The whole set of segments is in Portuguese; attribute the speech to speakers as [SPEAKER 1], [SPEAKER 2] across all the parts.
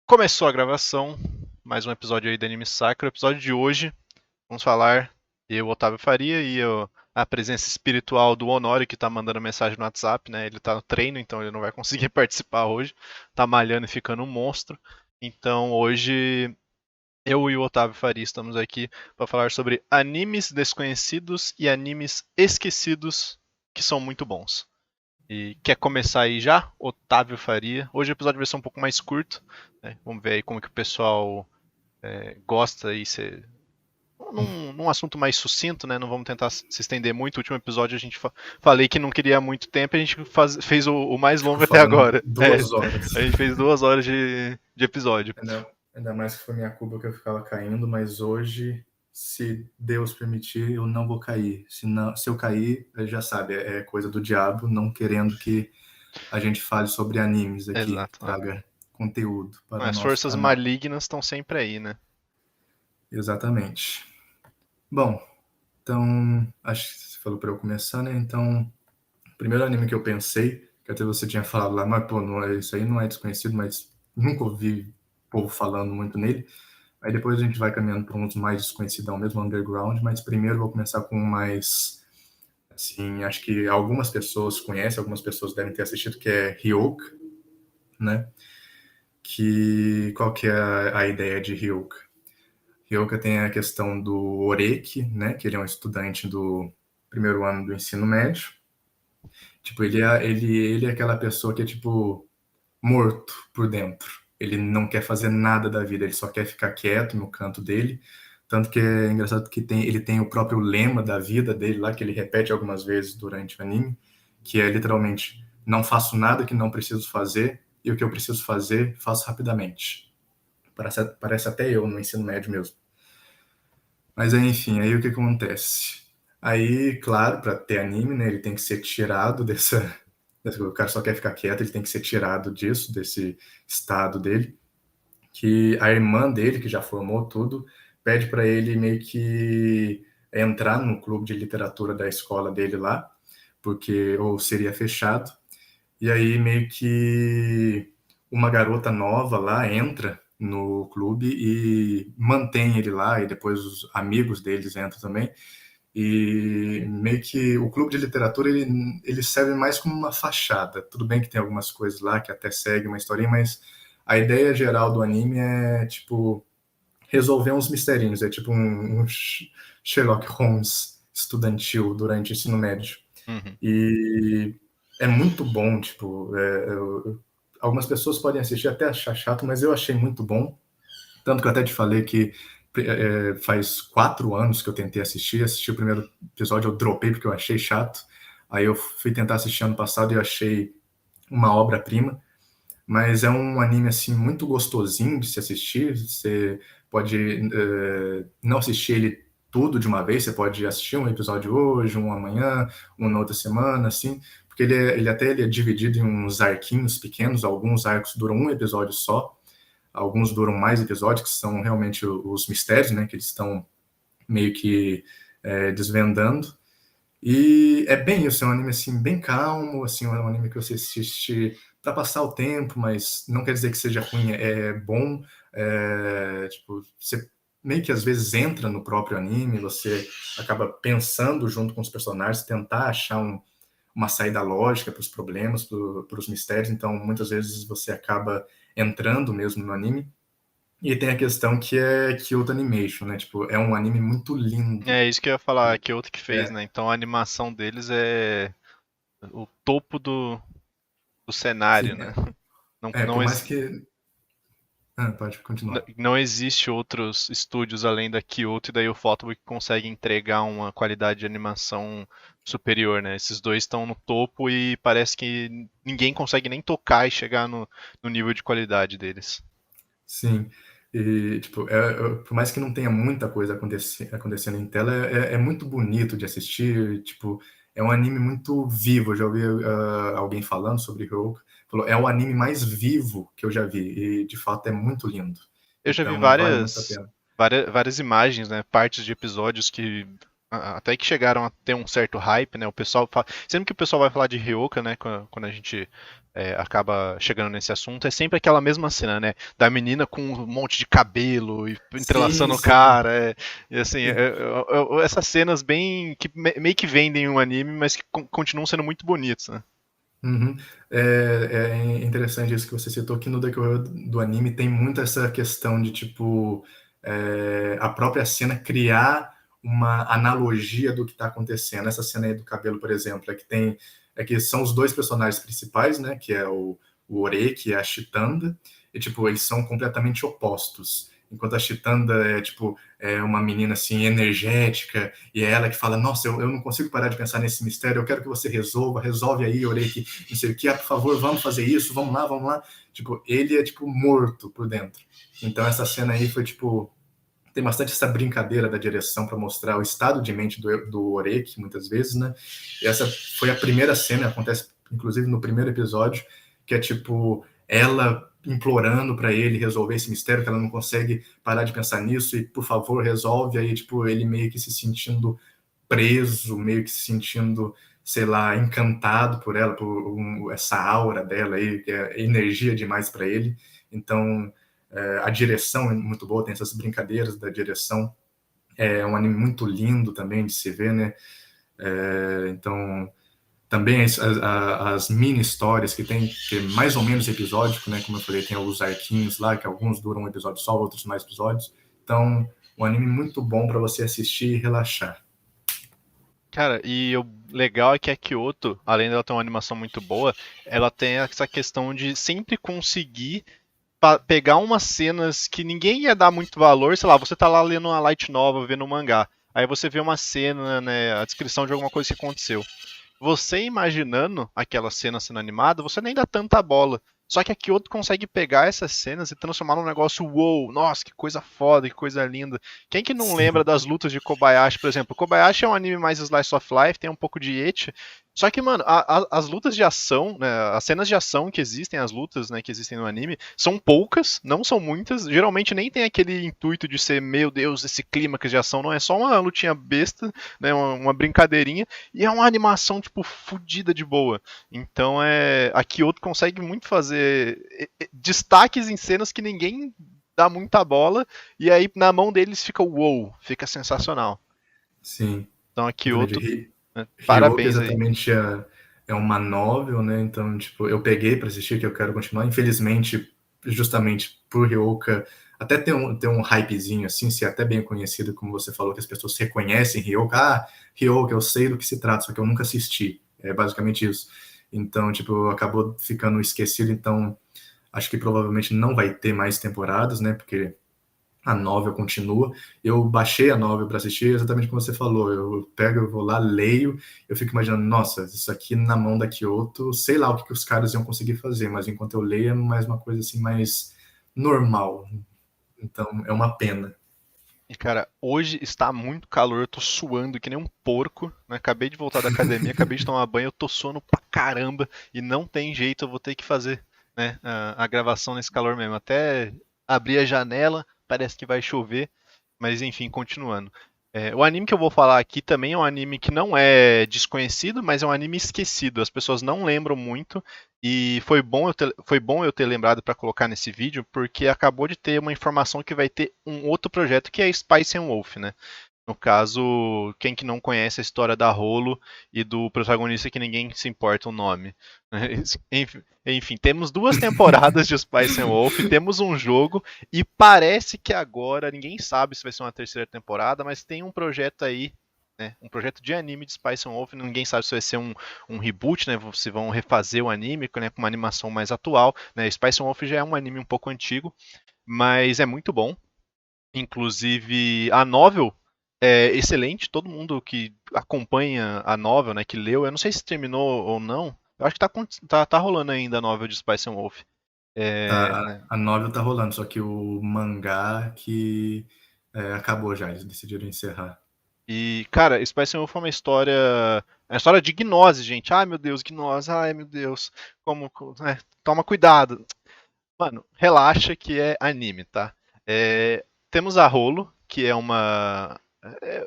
[SPEAKER 1] Começou a gravação, mais um episódio aí do Anime Sacro. O episódio de hoje, vamos falar eu, Otávio Faria, e a presença espiritual do Honório, que tá mandando mensagem no WhatsApp, né? Ele tá no treino, então ele não vai conseguir participar hoje. Tá malhando e ficando um monstro. Então hoje eu e o Otávio Faria estamos aqui para falar sobre animes desconhecidos e animes esquecidos que são muito bons. E quer começar aí já? Otávio Faria. Hoje o episódio vai ser um pouco mais curto, né? Vamos ver aí como que o pessoal gosta e ser num assunto mais sucinto, né? Não vamos tentar se estender muito. O último episódio a gente falei que não queria muito tempo, a gente fez o mais
[SPEAKER 2] Ficou
[SPEAKER 1] longo até
[SPEAKER 2] falando
[SPEAKER 1] agora.
[SPEAKER 2] 2 horas.
[SPEAKER 1] A gente fez 2 horas de episódio.
[SPEAKER 2] Ainda mais que foi minha culpa que eu ficava caindo, mas hoje, se Deus permitir, eu não vou cair. Se eu cair, já sabe, é coisa do diabo não querendo que a gente fale sobre animes aqui,
[SPEAKER 1] Exato.
[SPEAKER 2] traga conteúdo para o
[SPEAKER 1] As
[SPEAKER 2] nosso
[SPEAKER 1] forças
[SPEAKER 2] canal.
[SPEAKER 1] malignas estão sempre aí, né?
[SPEAKER 2] Exatamente. Bom, então, acho que você falou para eu começar, né? Então, o primeiro anime que eu pensei, que até você tinha falado lá, mas pô, isso aí não é desconhecido, mas nunca ouvi povo falando muito nele. Aí depois a gente vai caminhando para uns mais desconhecidão mesmo, underground, mas primeiro eu vou começar com um mais, assim, acho que algumas pessoas conhecem, algumas pessoas devem ter assistido, que é Ryuk, né? Qual que é a ideia de Ryuk? Ryuk tem a questão do Oreki, né? Que ele é um estudante do primeiro ano do ensino médio. Tipo, ele é aquela pessoa que é, tipo, morto por dentro. Ele não quer fazer nada da vida, ele só quer ficar quieto no canto dele. Tanto que é engraçado que ele tem o próprio lema da vida dele lá, que ele repete algumas vezes durante o anime, que é literalmente: não faço nada que não preciso fazer, e o que eu preciso fazer, faço rapidamente. Parece até eu no ensino médio mesmo. Mas aí, enfim, aí o que acontece? Aí, claro, para ter anime, né, ele tem que ser tirado o cara só quer ficar quieto, ele tem que ser tirado disso, desse estado dele, que a irmã dele, que já formou tudo, pede para ele meio que entrar no clube de literatura da escola dele lá, porque ou seria fechado. E aí meio que uma garota nova lá entra no clube e mantém ele lá, e depois os amigos deles entram também. E meio que o clube de literatura ele serve mais como uma fachada. Tudo bem que tem algumas coisas lá que até segue uma historinha, mas a ideia geral do anime é tipo resolver uns misterinhos. É tipo um Sherlock Holmes estudantil durante o ensino médio.
[SPEAKER 1] Uhum.
[SPEAKER 2] E é muito bom, tipo, algumas pessoas podem assistir até achar chato, mas eu achei muito bom. Tanto que eu até te falei que faz 4 anos que eu tentei assisti o primeiro episódio, eu dropei porque eu achei chato. Aí eu fui tentar assistir ano passado e eu achei uma obra-prima. Mas é um anime, assim, muito gostosinho de se assistir. Você pode não assistir ele tudo de uma vez, você pode assistir um episódio hoje, um amanhã, um na outra semana, assim, porque ele é dividido em uns arquinhos pequenos, alguns arcos duram um episódio só, alguns duram mais episódios, que são realmente os mistérios, né, que eles estão meio que desvendando. E é bem isso, é um anime assim, bem calmo, assim, é um anime que você assiste para passar o tempo, mas não quer dizer que seja ruim, é bom. Tipo, você meio que às vezes entra no próprio anime, você acaba pensando junto com os personagens, tentar achar uma saída lógica para os problemas, para os mistérios, então muitas vezes você acaba entrando mesmo no anime. E tem a questão que é Kyoto Animation, né? Tipo, é um anime muito lindo.
[SPEAKER 1] É isso que eu ia falar, que outro que fez,
[SPEAKER 2] É,
[SPEAKER 1] né? Então a animação deles é o topo do cenário,
[SPEAKER 2] sim,
[SPEAKER 1] né? Não,
[SPEAKER 2] por
[SPEAKER 1] não,
[SPEAKER 2] mais que. Ah, pode continuar.
[SPEAKER 1] não existe outros estúdios além da Kyoto e da Ufotable que conseguem entregar uma qualidade de animação superior, né? Esses dois estão no topo e parece que ninguém consegue nem tocar e chegar no nível de qualidade deles.
[SPEAKER 2] Sim. E, tipo, por mais que não tenha muita coisa acontecendo em tela, é muito bonito de assistir. Tipo, é um anime muito vivo. Eu já ouvi alguém falando sobre Ryuk. Falou, é o anime mais vivo que eu já vi. E, de fato, é muito lindo.
[SPEAKER 1] Eu já vi
[SPEAKER 2] Então, vale muito a pena.
[SPEAKER 1] várias imagens, né? Partes de episódios que Até que chegaram a ter um certo hype, né? O pessoal fala, sempre que o pessoal vai falar de Ryoka, né? Quando a gente acaba chegando nesse assunto, é sempre aquela mesma cena, né? Da menina com um monte de cabelo e
[SPEAKER 2] Sim,
[SPEAKER 1] entrelaçando o
[SPEAKER 2] sim.
[SPEAKER 1] cara. E assim, essas cenas bem que meio que vendem um anime, mas que continuam sendo muito bonitos, né?
[SPEAKER 2] Uhum. É interessante isso que você citou, que no decorrer do anime tem muito essa questão de, tipo, a própria cena criar uma analogia do que está acontecendo. Essa cena aí do cabelo, por exemplo, é que são os dois personagens principais, né, que é o Oreki e a Chitanda, e, tipo, eles são completamente opostos. Enquanto a Chitanda é, tipo, é uma menina, assim, energética, e é ela que fala, nossa, eu não consigo parar de pensar nesse mistério, eu quero que você resolve aí, Oreki, não sei o que, por favor, vamos fazer isso, vamos lá, vamos lá. Tipo, ele é, tipo, morto por dentro. Então essa cena aí foi, tipo, tem bastante essa brincadeira da direção para mostrar o estado de mente do Oreki, muitas vezes, né? E essa foi a primeira cena, acontece inclusive no primeiro episódio, que é tipo ela implorando para ele resolver esse mistério, que ela não consegue parar de pensar nisso e por favor resolve. Aí tipo ele meio que se sentindo preso, meio que se sentindo, sei lá, encantado por ela, por essa aura dela aí, que é energia demais para ele. Então, a direção é muito boa, tem essas brincadeiras da direção. É um anime muito lindo também de se ver, né? Então, também as mini histórias que tem, que é mais ou menos episódico, né? Como eu falei, tem os arquinhos lá, que alguns duram um episódio só, outros mais episódios. Então, um anime muito bom para você assistir e relaxar.
[SPEAKER 1] Cara, e o legal é que a Kyoto, além dela ter uma animação muito boa, ela tem essa questão de sempre conseguir pegar umas cenas que ninguém ia dar muito valor, sei lá, você tá lá lendo uma light novel, vendo um mangá, aí você vê uma cena, né, a descrição de alguma coisa que aconteceu. Você imaginando aquela cena sendo animada, você nem dá tanta bola. Só que a Kyoto consegue pegar essas cenas e transformar num negócio wow, nossa, que coisa foda, que coisa linda. Quem que não lembra
[SPEAKER 2] Sim.
[SPEAKER 1] das lutas de Kobayashi, por exemplo? Kobayashi é um anime mais slice of life, tem um pouco de ecchi. Só que, mano, as lutas de ação, né, as cenas de ação que existem, as lutas, né, que existem no anime, são poucas, não são muitas. Geralmente nem tem aquele intuito de ser, meu Deus, esse clímax de ação, não é só uma lutinha besta, né, uma brincadeirinha. E é uma animação, tipo, fodida de boa. Então a Kyoto consegue muito fazer destaques em cenas que ninguém dá muita bola, e aí na mão deles fica wow, fica sensacional.
[SPEAKER 2] Sim,
[SPEAKER 1] Então a
[SPEAKER 2] exatamente.
[SPEAKER 1] Kyoto, né,
[SPEAKER 2] Ryoka
[SPEAKER 1] parabéns aí.
[SPEAKER 2] exatamente é uma novel, né? Então, tipo, eu peguei para assistir, que eu quero continuar. Infelizmente, justamente por Ryoka, até ter um hypezinho, assim, ser até bem conhecido, como você falou, que as pessoas reconhecem Ryoka. Ah, Ryoka, eu sei do que se trata, só que eu nunca assisti. É basicamente isso. Então, tipo, acabou ficando esquecido. Então, acho que provavelmente não vai ter mais temporadas, né? Porque a novel continua. Eu baixei a novel para assistir, exatamente como você falou. Eu pego, eu vou lá, leio, eu fico imaginando, nossa, isso aqui na mão da Kyoto, sei lá o que os caras iam conseguir fazer, mas enquanto eu leio é mais uma coisa assim, mais normal. Então é uma pena.
[SPEAKER 1] E cara, hoje está muito calor, eu tô suando que nem um porco, né? Acabei de voltar da academia, acabei de tomar banho, eu tô suando pra caramba e não tem jeito, eu vou ter que fazer, né, a gravação nesse calor mesmo. Até abrir a janela, parece que vai chover, mas enfim, continuando. O anime que eu vou falar aqui também é um anime que não é desconhecido, mas é um anime esquecido. As pessoas não lembram muito e foi bom eu ter lembrado para colocar nesse vídeo, porque acabou de ter uma informação que vai ter um outro projeto que é Spice and Wolf, né? No caso, quem que não conhece a história da Rolo e do protagonista que ninguém se importa o nome. Enfim, temos duas temporadas de Spice and Wolf, temos um jogo e parece que agora ninguém sabe se vai ser uma terceira temporada, mas tem um projeto aí, né? Um projeto de anime de Spice and Wolf. Ninguém sabe se vai ser um reboot, né? Se vão refazer o anime, né? Com uma animação mais atual, né? Spice and Wolf já é um anime um pouco antigo, mas é muito bom. Inclusive, a novel é excelente. Todo mundo que acompanha a novel, né, que leu, eu não sei se terminou ou não. Eu acho que tá rolando ainda a novel de Spice and Wolf. É,
[SPEAKER 2] Tá,
[SPEAKER 1] né.
[SPEAKER 2] a novel tá rolando, só que o mangá que acabou já, eles decidiram encerrar.
[SPEAKER 1] E, cara, Spice and Wolf é uma história de gnose, gente. Ai, meu Deus, gnose. Ai, meu Deus. Né, toma cuidado. Mano, relaxa que é anime, tá? Temos a Rolo, que é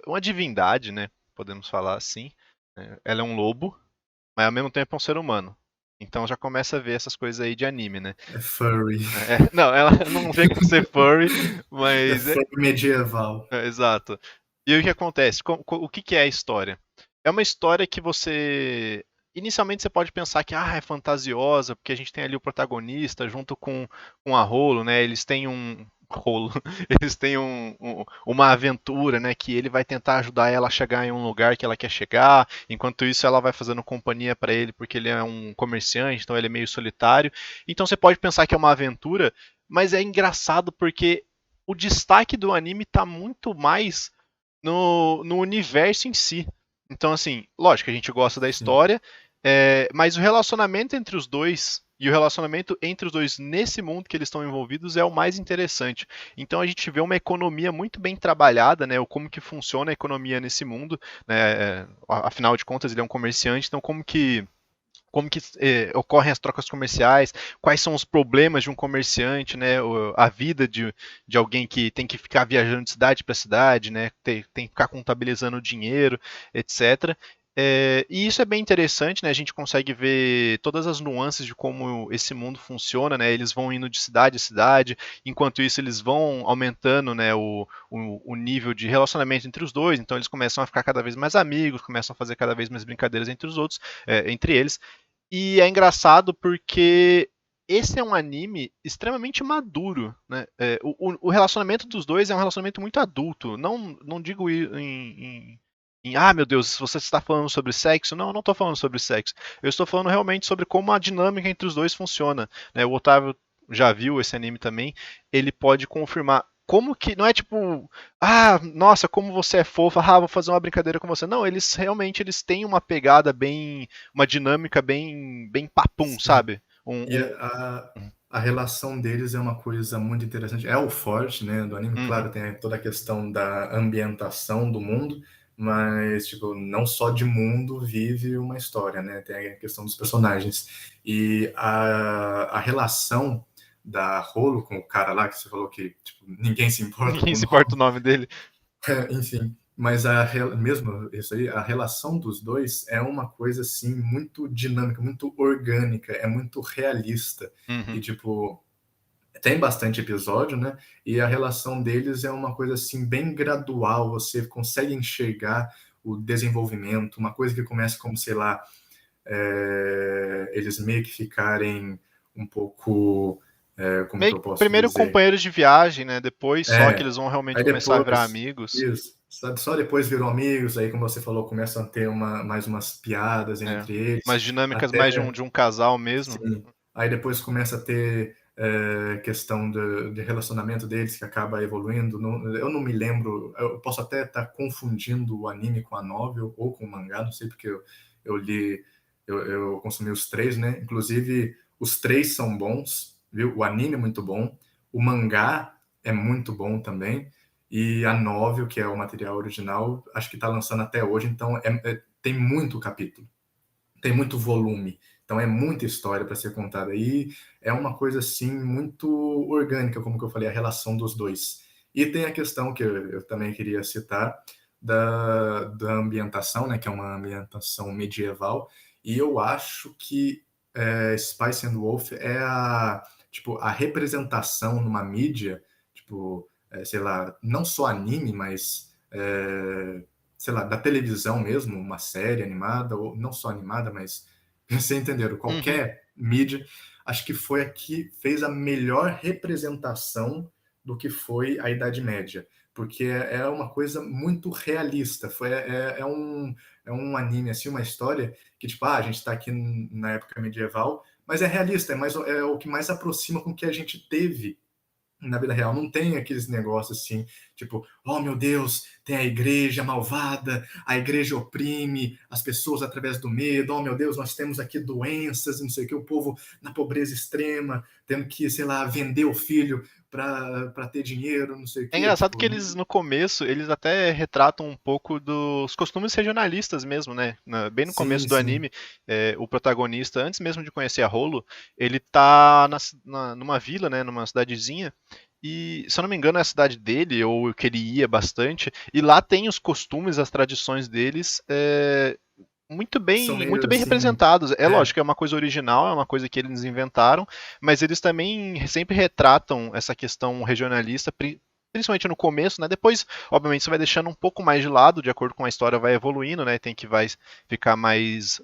[SPEAKER 1] uma divindade, né? Podemos falar assim. Ela é um lobo, mas ao mesmo tempo é um ser humano. Então já começa a ver essas coisas aí de anime, né?
[SPEAKER 2] É furry.
[SPEAKER 1] Não, ela não chega a ser furry,
[SPEAKER 2] É
[SPEAKER 1] mas
[SPEAKER 2] furry medieval.
[SPEAKER 1] exato. E o que acontece? O que que é a história? É uma história que inicialmente você pode pensar que é fantasiosa, porque a gente tem ali o protagonista junto com a Rolo, né? Eles têm um rolo, eles têm uma aventura, né? Que ele vai tentar ajudar ela a chegar em um lugar que ela quer chegar. Enquanto isso, ela vai fazendo companhia para ele, porque ele é um comerciante, então ele é meio solitário. Então você pode pensar que é uma aventura, mas é engraçado porque o destaque do anime está muito mais no universo em si. Então, assim, lógico que a gente gosta da
[SPEAKER 2] Sim.
[SPEAKER 1] história, mas o relacionamento entre os dois e o relacionamento entre os dois nesse mundo que eles estão envolvidos é o mais interessante. Então a gente vê uma economia muito bem trabalhada, né? O como que funciona a economia nesse mundo, né? Afinal de contas ele é um comerciante, então como que ocorrem as trocas comerciais, quais são os problemas de um comerciante, né, a vida de alguém que tem que ficar viajando de cidade para cidade, né, tem que ficar contabilizando o dinheiro, etc. E isso é bem interessante, né? A gente consegue ver todas as nuances de como esse mundo funciona, né? Eles vão indo de cidade em cidade, enquanto isso eles vão aumentando, né, o nível de relacionamento entre os dois. Então eles começam a ficar cada vez mais amigos, começam a fazer cada vez mais brincadeiras entre os outros, entre eles. E é engraçado porque esse é um anime extremamente maduro, né? O relacionamento dos dois é um relacionamento muito adulto. Não digo meu Deus, você está falando sobre sexo? Não, eu não estou falando sobre sexo. Eu estou falando realmente sobre como a dinâmica entre os dois funciona, né? O Otávio já viu esse anime também. Ele pode confirmar como que não é tipo, nossa, como você é fofa, vou fazer uma brincadeira com você. Não, eles realmente eles têm uma pegada uma dinâmica bem papum,
[SPEAKER 2] Sim.
[SPEAKER 1] sabe?
[SPEAKER 2] E a relação deles é uma coisa muito interessante. É o forte, né, do anime.
[SPEAKER 1] Uhum.
[SPEAKER 2] Claro, tem toda a questão da ambientação do mundo, mas, tipo, não só de mundo vive uma história, né? Tem a questão dos personagens. E a relação da Rolo com o cara lá, que você falou que, tipo, ninguém se importa
[SPEAKER 1] Ninguém
[SPEAKER 2] com o
[SPEAKER 1] se importa o
[SPEAKER 2] nome,
[SPEAKER 1] nome dele.
[SPEAKER 2] enfim. Mas mesmo isso aí, a relação dos dois é uma coisa assim muito dinâmica, muito orgânica, é muito realista. E
[SPEAKER 1] Uhum.
[SPEAKER 2] tipo, tem bastante episódio, né? E a relação deles é uma coisa assim bem gradual, você consegue enxergar o desenvolvimento, uma coisa que começa como, sei lá, eles meio que ficarem um pouco, como que
[SPEAKER 1] Meio
[SPEAKER 2] eu posso
[SPEAKER 1] primeiro
[SPEAKER 2] dizer?
[SPEAKER 1] companheiros de viagem, né? Depois só que
[SPEAKER 2] É,
[SPEAKER 1] eles vão realmente
[SPEAKER 2] aí
[SPEAKER 1] começar a virar
[SPEAKER 2] depois,
[SPEAKER 1] amigos.
[SPEAKER 2] isso, só depois viram amigos, aí como você falou, começam a ter mais umas piadas
[SPEAKER 1] É.
[SPEAKER 2] entre eles,
[SPEAKER 1] Umas dinâmicas mais de
[SPEAKER 2] até,
[SPEAKER 1] um casal mesmo.
[SPEAKER 2] sim, aí depois começa a ter questão de relacionamento deles que acaba evoluindo, eu não me lembro, eu posso até estar confundindo o anime com a novel ou com o mangá, não sei porque eu li, eu consumi os três, né, inclusive os três são bons, viu, o anime é muito bom, o mangá é muito bom também, e a novel, que é o material original, acho que está lançando até hoje, então tem muito capítulo, tem muito volume, então é muita história para ser contada. E é uma coisa assim muito orgânica, como que eu falei, a relação dos dois. E tem a questão que eu também queria citar da ambientação, né, que é uma ambientação medieval. E eu acho que Spice and Wolf é tipo, a representação numa mídia, tipo, sei lá, não só anime, mas sei lá, da televisão mesmo, uma série animada, ou não só animada, mas vocês entenderam,
[SPEAKER 1] Uhum.
[SPEAKER 2] qualquer mídia, acho que foi a que fez a melhor representação do que foi a Idade Média, porque é uma coisa muito realista, é um anime, assim, uma história que, tipo, a gente está aqui na época medieval, mas é realista, é o que mais aproxima com o que a gente teve na vida real. Não tem aqueles negócios assim, tipo, oh meu Deus, tem a igreja malvada, a igreja oprime as pessoas através do medo, oh meu Deus, nós temos aqui doenças, não sei o que, o povo na pobreza extrema, tendo que, sei lá, vender o filho para ter dinheiro, não sei o
[SPEAKER 1] É
[SPEAKER 2] que,
[SPEAKER 1] engraçado
[SPEAKER 2] tipo,
[SPEAKER 1] que eles, no começo, eles até retratam um pouco dos costumes regionalistas mesmo, né? Bem no
[SPEAKER 2] sim,
[SPEAKER 1] começo do
[SPEAKER 2] sim,
[SPEAKER 1] anime, o protagonista, antes mesmo de conhecer a Rolo, ele tá numa vila, né? Numa cidadezinha, E, se eu não me engano, é a cidade dele, ou que ele ia bastante, e lá tem os costumes, as tradições deles
[SPEAKER 2] São
[SPEAKER 1] muito
[SPEAKER 2] meio
[SPEAKER 1] bem
[SPEAKER 2] assim,
[SPEAKER 1] representados. É
[SPEAKER 2] é,
[SPEAKER 1] lógico, é uma coisa original, é uma coisa que eles inventaram, mas eles também sempre retratam essa questão regionalista, principalmente no começo, né? Depois, obviamente, você vai deixando um pouco mais de lado, de acordo com a história vai evoluindo, né? Tem que vai ficar mais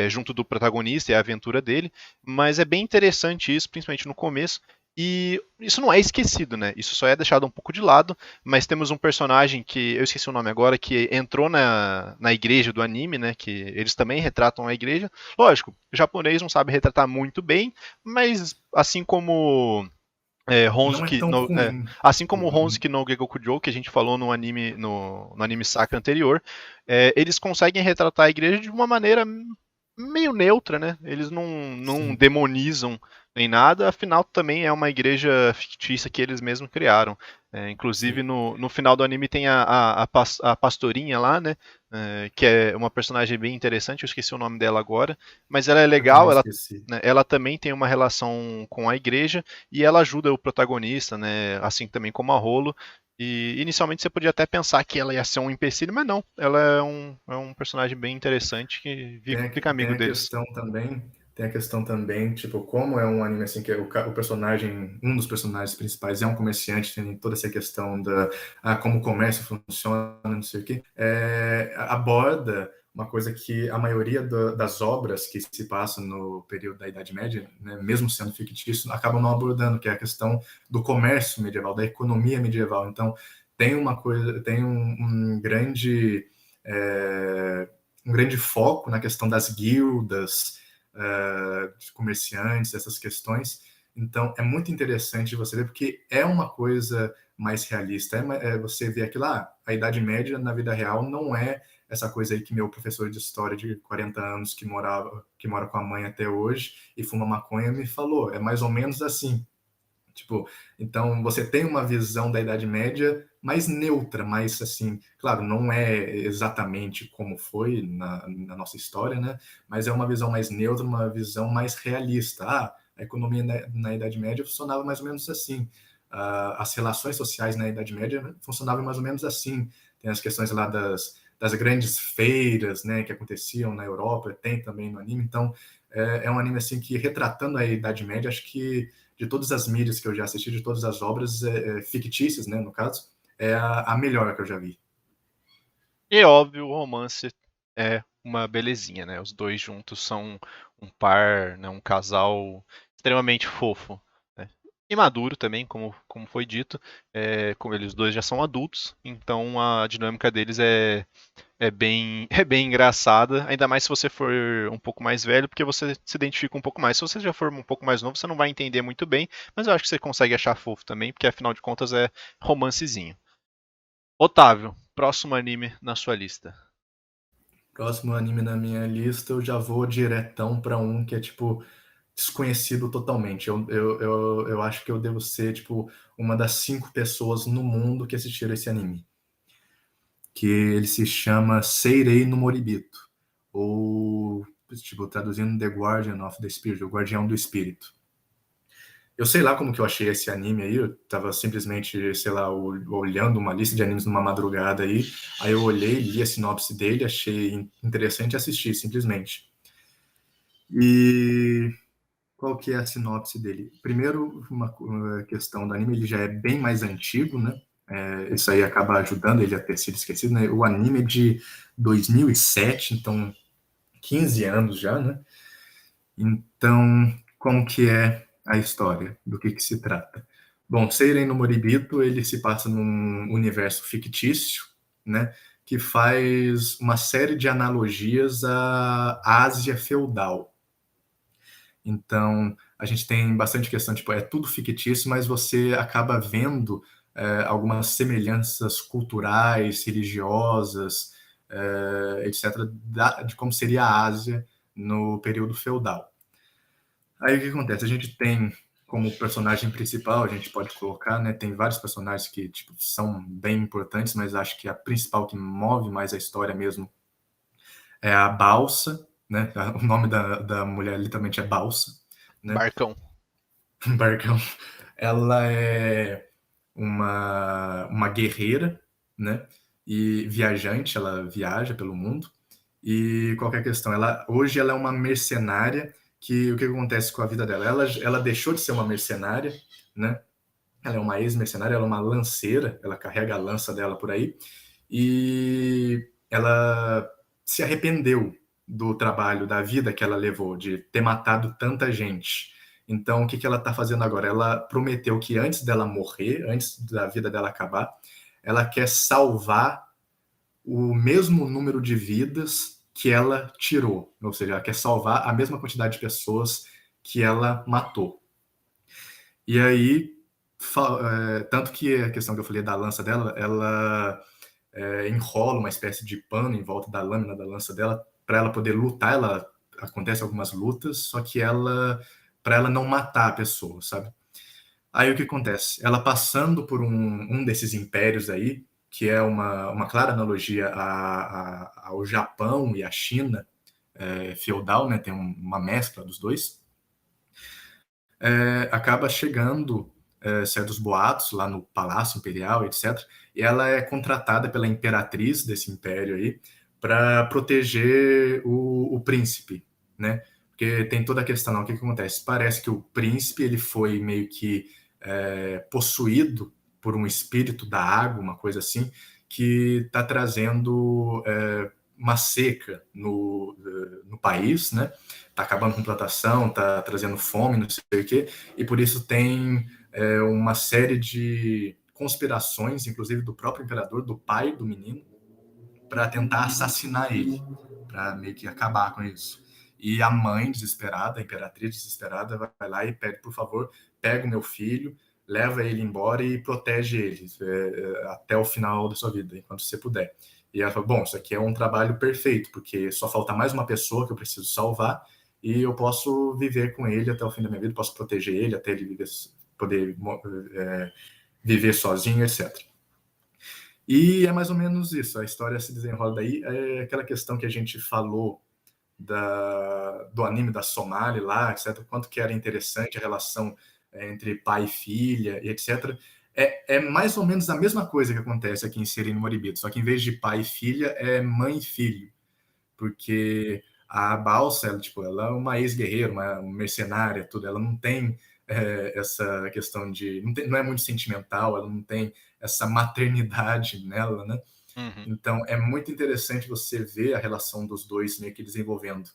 [SPEAKER 1] junto do protagonista e a aventura dele. Mas é bem interessante isso, principalmente no começo. E isso não é esquecido, né? Isso só é deixado um pouco de lado, mas temos um personagem que eu esqueci o nome agora, que entrou na igreja do anime, né? Que eles também retratam a igreja. Lógico, o japonês não sabe retratar muito bem, mas
[SPEAKER 2] não é tão ruim.
[SPEAKER 1] Assim como o
[SPEAKER 2] Tipo,
[SPEAKER 1] Honsuki no Gegokujo, que a gente falou no anime Saka anterior, eles conseguem retratar a igreja de uma maneira meio neutra, né? Eles não
[SPEAKER 2] sim,
[SPEAKER 1] demonizam nem nada, afinal também é uma igreja fictícia que eles mesmos criaram. Inclusive
[SPEAKER 2] sim.
[SPEAKER 1] no final do anime tem a pastorinha lá, né? Que é uma personagem bem interessante, eu esqueci o nome dela agora, mas ela é
[SPEAKER 2] Eu também
[SPEAKER 1] legal,
[SPEAKER 2] esqueci.
[SPEAKER 1] ela também tem uma relação com a igreja e ela ajuda o protagonista, né? Assim também como a Rolo. E inicialmente você podia até pensar que ela ia ser um empecilho, mas não. Ela é um personagem bem interessante que fica
[SPEAKER 2] Tem
[SPEAKER 1] amigo
[SPEAKER 2] a
[SPEAKER 1] deles.
[SPEAKER 2] questão também, tipo, como é um anime assim que o personagem, um dos personagens principais é um comerciante, tem toda essa questão da como o comércio funciona, não sei o quê, aborda uma coisa que a maioria das obras que se passam no período da Idade Média, né, mesmo sendo fictício, acabam não abordando, que é a questão do comércio medieval, da economia medieval. Então, tem uma coisa, tem um grande é, um grande foco na questão das guildas, de comerciantes, essas questões. Então, é muito interessante você ver, porque é uma coisa mais realista. Você vê aquilo lá, a Idade Média na vida real não é essa coisa aí que meu professor de história de 40 anos que mora com a mãe até hoje e fuma maconha me falou. É mais ou menos assim. Tipo, então você tem uma visão da Idade Média mais neutra, mais assim, claro, não é exatamente como foi na nossa história, né? Mas é uma visão mais neutra, uma visão mais realista. A economia na Idade Média funcionava mais ou menos assim. As relações sociais na Idade Média funcionavam mais ou menos assim. Tem as questões lá das grandes feiras, né, que aconteciam na Europa, tem também no anime. Então, é um anime assim que retratando a Idade Média, acho que de todas as mídias que eu já assisti, de todas as obras fictícias, né, no caso, é a melhor que eu já vi.
[SPEAKER 1] E óbvio, o romance é uma belezinha, né? Os dois juntos são um par, né? Um casal extremamente fofo, né? E maduro também, como foi dito. Como eles dois já são adultos, então a dinâmica deles é bem engraçada, ainda mais se você for um pouco mais velho, porque você se identifica um pouco mais. Se você já for um pouco mais novo, você não vai entender muito bem, mas eu acho que você consegue achar fofo também, porque afinal de contas é romancezinho. Otávio, próximo anime na sua lista.
[SPEAKER 2] Próximo anime na minha lista, eu já vou diretão para um que é, tipo, desconhecido totalmente. Eu acho que eu devo ser, tipo, uma das 5 pessoas no mundo que assistiram esse anime. Que ele se chama Seirei no Moribito. Ou, tipo, traduzindo The Guardian of the Spirit, o Guardião do Espírito. Eu sei lá como que eu achei esse anime aí, eu tava simplesmente, sei lá, olhando uma lista de animes numa madrugada aí eu olhei, li a sinopse dele, achei interessante e assisti, simplesmente. E qual que é a sinopse dele? Primeiro, uma questão do anime, ele já é bem mais antigo, né? Isso aí acaba ajudando ele a ter sido esquecido, né? O anime é de 2007, então 15 anos já, né? Então, como que é a história? Do que se trata? Bom, Seiren no Moribito, ele se passa num universo fictício, né? Que faz uma série de analogias à Ásia feudal. Então, a gente tem bastante questão, tipo, é tudo fictício, mas você acaba vendo algumas semelhanças culturais, religiosas, etc., de como seria a Ásia no período feudal. Aí o que acontece? A gente tem como personagem principal, a gente pode colocar, né? Tem vários personagens que tipo, são bem importantes, mas acho que a principal que move mais a história mesmo é a Balsa, né? O nome da mulher literalmente é Balsa, né?
[SPEAKER 1] Barcão.
[SPEAKER 2] Barcão. ela é uma guerreira, né? E viajante, ela viaja pelo mundo. E qualquer questão, hoje ela é uma mercenária. Que o que acontece com a vida dela? Ela deixou de ser uma mercenária, né? Ela é uma ex-mercenária, ela é uma lanceira, ela carrega a lança dela por aí, e ela se arrependeu do trabalho, da vida que ela levou, de ter matado tanta gente. Então, o que ela está fazendo agora? Ela prometeu que antes dela morrer, antes da vida dela acabar, ela quer salvar o mesmo número de vidas que ela tirou, ou seja, ela quer salvar a mesma quantidade de pessoas que ela matou. E aí, tanto que a questão que eu falei da lança dela, ela enrola uma espécie de pano em volta da lâmina da lança dela para ela poder lutar. Acontece algumas lutas, só que para ela não matar a pessoa, sabe? Aí o que acontece? Ela passando por um desses impérios aí, que é uma clara analogia ao Japão e à China feudal, né? Tem uma mescla dos dois. Acaba chegando certos boatos lá no Palácio Imperial, etc. E ela é contratada pela imperatriz desse império aí para proteger o príncipe, né? Porque tem toda a questão, não, o que acontece? Parece que o príncipe ele foi meio que possuído por um espírito da água, uma coisa assim, que está trazendo uma seca no país, né? Está acabando com plantação, está trazendo fome, não sei o quê, e por isso tem uma série de conspirações, inclusive do próprio imperador, do pai do menino, para tentar assassinar ele, para meio que acabar com isso. E a mãe desesperada, a imperatriz desesperada, vai lá e pede, por favor, pega o meu filho, leva ele embora e protege ele até o final da sua vida, enquanto você puder. E ela fala, bom, isso aqui é um trabalho perfeito, porque só falta mais uma pessoa que eu preciso salvar e eu posso viver com ele até o fim da minha vida, posso proteger ele até ele poder viver sozinho, etc. E é mais ou menos isso, a história se desenrola daí. É aquela questão que a gente falou do anime da Somali lá, etc., quanto que era interessante a relação entre pai e filha, e etc. É mais ou menos a mesma coisa que acontece aqui em Siri no Moribito, só que em vez de pai e filha, é mãe e filho. Porque a Balsa, ela é uma ex-guerreira, uma mercenária, tudo, ela não tem essa questão de... Não é muito sentimental, ela não tem essa maternidade nela, né?
[SPEAKER 1] Uhum.
[SPEAKER 2] Então, é muito interessante você ver a relação dos dois meio que desenvolvendo.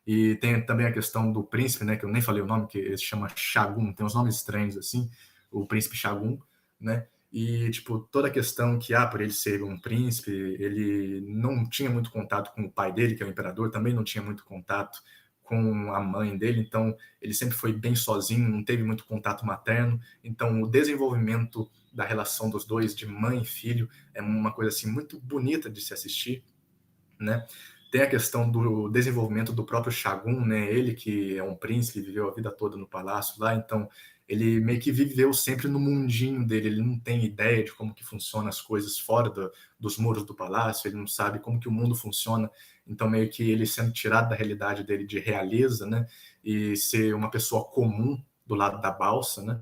[SPEAKER 2] E tem também a questão do príncipe, né, que eu nem falei o nome, que ele se chama Shagun, tem uns nomes estranhos assim, o príncipe Shagun, né? E, tipo, toda a questão que, por ele ser um príncipe, ele não tinha muito contato com o pai dele, que é o imperador, também não tinha muito contato com a mãe dele, então ele sempre foi bem sozinho, não teve muito contato materno, então o desenvolvimento da relação dos dois, de mãe e filho, é uma coisa, assim, muito bonita de se assistir, né? Tem a questão do desenvolvimento do próprio Shagun, né? Ele que é um príncipe, viveu a vida toda no palácio lá, então ele meio que viveu sempre no mundinho dele, ele não tem ideia de como que funcionam as coisas fora dos muros do palácio, ele não sabe como que o mundo funciona, então meio que ele sendo tirado da realidade dele de realeza, né? E ser uma pessoa comum do lado da balsa, né?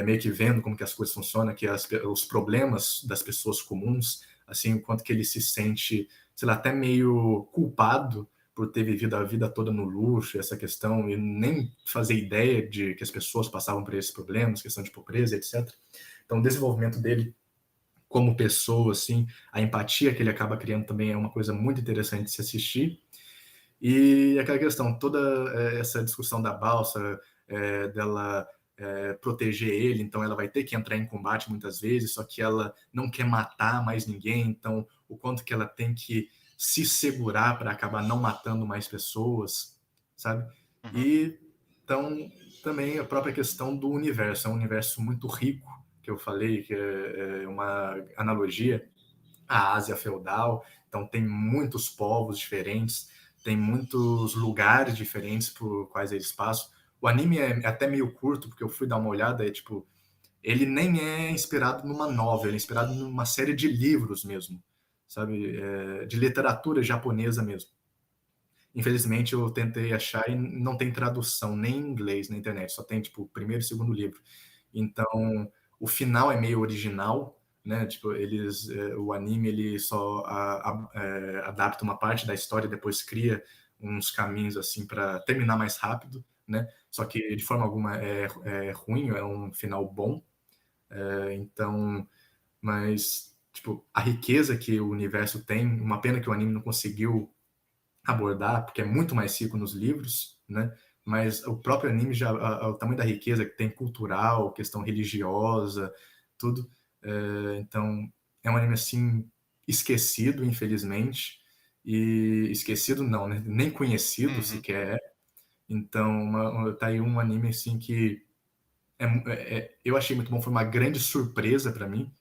[SPEAKER 2] Meio que vendo como que as coisas funcionam, que os problemas das pessoas comuns, assim, o quanto que ele se sente, sei lá, até meio culpado por ter vivido a vida toda no luxo, essa questão, e nem fazer ideia de que as pessoas passavam por esses problemas, questão de pobreza, etc. Então, o desenvolvimento dele como pessoa, assim, a empatia que ele acaba criando também é uma coisa muito interessante de se assistir. E aquela questão, toda essa discussão da balsa, dela proteger ele, então ela vai ter que entrar em combate muitas vezes, só que ela não quer matar mais ninguém, então o quanto que ela tem que se segurar para acabar não matando mais pessoas, sabe?
[SPEAKER 1] Uhum.
[SPEAKER 2] E então também a própria questão do universo, é um universo muito rico, que eu falei, que é uma analogia à Ásia feudal, então tem muitos povos diferentes, tem muitos lugares diferentes por quais eles passam. O anime é até meio curto, porque eu fui dar uma olhada, tipo, ele nem é inspirado numa novela, ele é inspirado numa série de livros mesmo, sabe? De literatura japonesa mesmo. Infelizmente, eu tentei achar e não tem tradução nem em inglês na internet, só tem, tipo, o primeiro e o segundo livro. Então, o final é meio original, né? Tipo, o anime ele só adapta uma parte da história e depois cria uns caminhos assim para terminar mais rápido, né? Só que de forma alguma é ruim, é um final bom. Então, mas tipo, a riqueza que o universo tem, uma pena que o anime não conseguiu abordar, porque é muito mais rico nos livros, né? Mas o próprio anime já, o tamanho da riqueza que tem cultural, questão religiosa, tudo. Então, é um anime assim esquecido, infelizmente, e esquecido não, né? Nem conhecido
[SPEAKER 1] Uhum.
[SPEAKER 2] sequer é. Então, tá aí um anime assim que eu achei muito bom, foi uma grande surpresa para mim.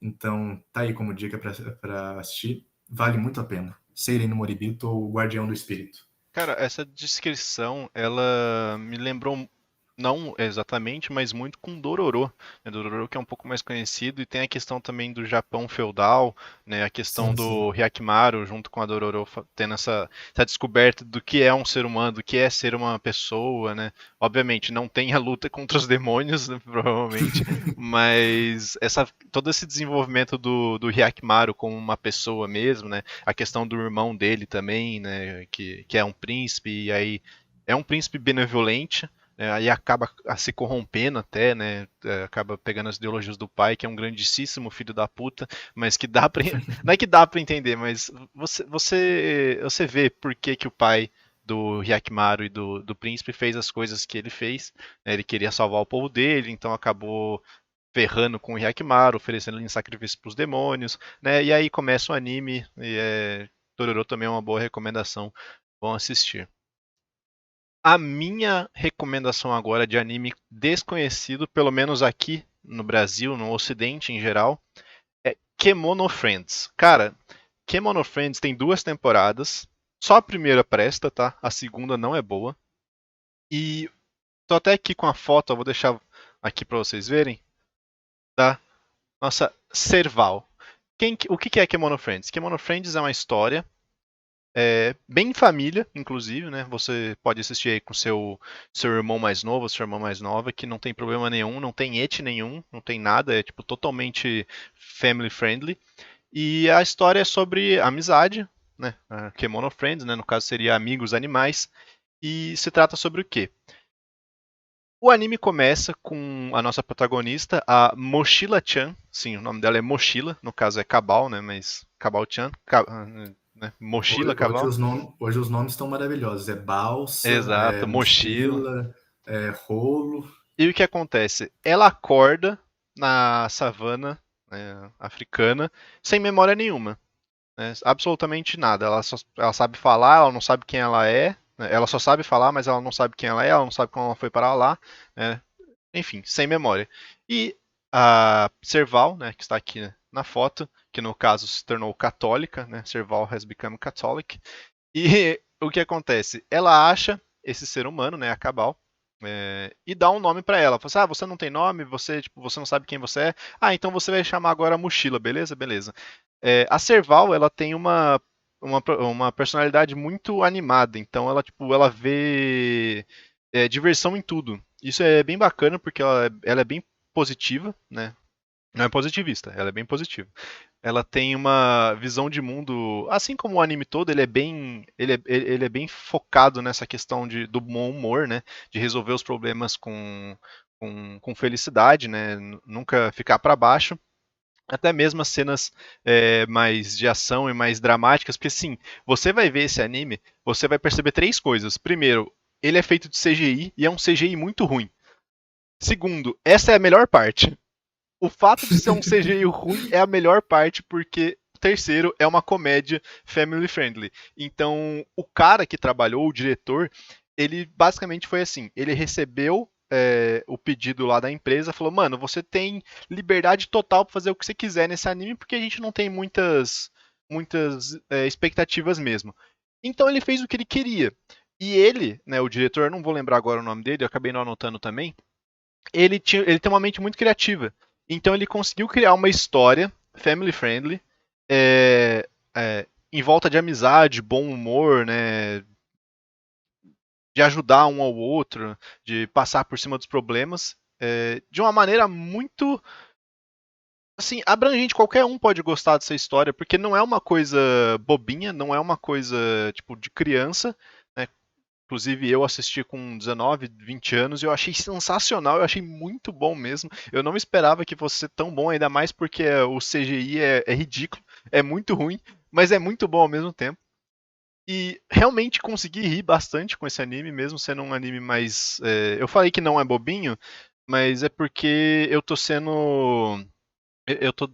[SPEAKER 2] Então, tá aí como dica para assistir. Vale muito a pena. Seiren no Moribito ou o Guardião do Espírito.
[SPEAKER 1] Cara, essa descrição, ela me lembrou, não exatamente, mas muito com Dororo, né? Dororo que é um pouco mais conhecido e tem a questão também do Japão feudal, né? A questão
[SPEAKER 2] Sim, sim.
[SPEAKER 1] do Hyakimaru junto com a Dororo tendo essa descoberta do que é um ser humano, do que é ser uma pessoa, né? Obviamente não tem a luta contra os demônios, né? Provavelmente, mas todo esse desenvolvimento do Hyakimaru como uma pessoa mesmo, né? A questão do irmão dele também, né? Que é um príncipe, e aí é um príncipe benevolente, aí acaba se corrompendo até, né? Acaba pegando as ideologias do pai, que é um grandíssimo filho da puta, mas que dá pra. Não é que dá pra entender, mas você vê por que, que o pai do Hyakimaru e do príncipe fez as coisas que ele fez. Né? Ele queria salvar o povo dele, então acabou ferrando com o Hyakimaru, oferecendo ele em sacrifício pros demônios, né? E aí começa o anime, Tororo também é uma boa recomendação. Bom assistir. A minha recomendação agora de anime desconhecido, pelo menos aqui no Brasil, no Ocidente em geral, é Kemono Friends. Cara, Kemono Friends tem 2 temporadas. Só a primeira presta, tá? A segunda não é boa. E tô até aqui com a foto, eu vou deixar aqui pra vocês verem, da nossa Serval. O que é Kemono Friends? Kemono Friends é uma história bem família, inclusive, né? Você pode assistir aí com seu irmão mais novo, sua irmã mais nova, que não tem problema nenhum, não tem eti nenhum, não tem nada, é tipo totalmente family friendly. E a história é sobre amizade, né? Kemono Friends, né? No caso seria amigos animais. E se trata sobre o quê? O anime começa com a nossa protagonista, a Mochila-chan. Sim, o nome dela é Mochila, no caso é Cabal, né? Mas Cabal-chan, né? Mochila, Cabal.
[SPEAKER 2] Hoje os nomes estão maravilhosos. É balsa,
[SPEAKER 1] Exato, mochila.
[SPEAKER 2] mochila, rolo.
[SPEAKER 1] E o que acontece? Ela acorda na savana, né, africana sem memória nenhuma, né, absolutamente nada. Ela sabe falar, ela não sabe quem ela é. Né, ela só sabe falar, mas ela não sabe quem ela é, ela não sabe como ela foi para lá. Né, enfim, sem memória. E a Serval, né, que está aqui na foto, que no caso se tornou católica, né, Serval has become Catholic. E o que acontece? Ela acha esse ser humano, né, a Cabal, e dá um nome pra ela. Fala assim, você não tem nome, você não sabe quem você é. Ah, então você vai chamar agora Mochila, beleza? Beleza. A Serval, ela tem uma personalidade muito animada, então ela vê diversão em tudo. Isso é bem bacana porque ela é bem positiva, né? Não é positivista, ela é bem positiva. Ela tem uma visão de mundo, assim como o anime todo, ele é bem focado nessa questão do bom humor, né? De resolver os problemas com felicidade, né? Nunca ficar para baixo. Até mesmo as cenas mais de ação e mais dramáticas, porque sim, você vai ver esse anime, você vai perceber 3 coisas. Primeiro, ele é feito de CGI e é um CGI muito ruim. Segundo, essa é a melhor parte. O fato de ser um CGI ruim é a melhor parte, porque terceiro é uma comédia family friendly. Então, o cara que trabalhou, o diretor, ele basicamente foi assim: ele recebeu o pedido lá da empresa, falou: mano, você tem liberdade total para fazer o que você quiser nesse anime, porque a gente não tem muitas expectativas mesmo. Então, ele fez o que ele queria. E ele, né, o diretor, eu não vou lembrar agora o nome dele, eu acabei não anotando também. Ele tem uma mente muito criativa. Então ele conseguiu criar uma história family friendly, em volta de amizade, bom humor, né? de ajudar um ao outro, de passar por cima dos problemas, de uma maneira muito assim, abrangente. Qualquer um pode gostar dessa história, porque não é uma coisa bobinha, não é uma coisa tipo de criança, né? Inclusive eu assisti com 19, 20 anos e eu achei sensacional, eu achei muito bom mesmo. Eu não esperava que fosse tão bom, ainda mais porque o CGI é ridículo, é muito ruim, mas é muito bom ao mesmo tempo. E realmente consegui rir bastante com esse anime, mesmo sendo um anime mais. Eu falei que não é bobinho, mas é porque eu tô sendo. Eu tô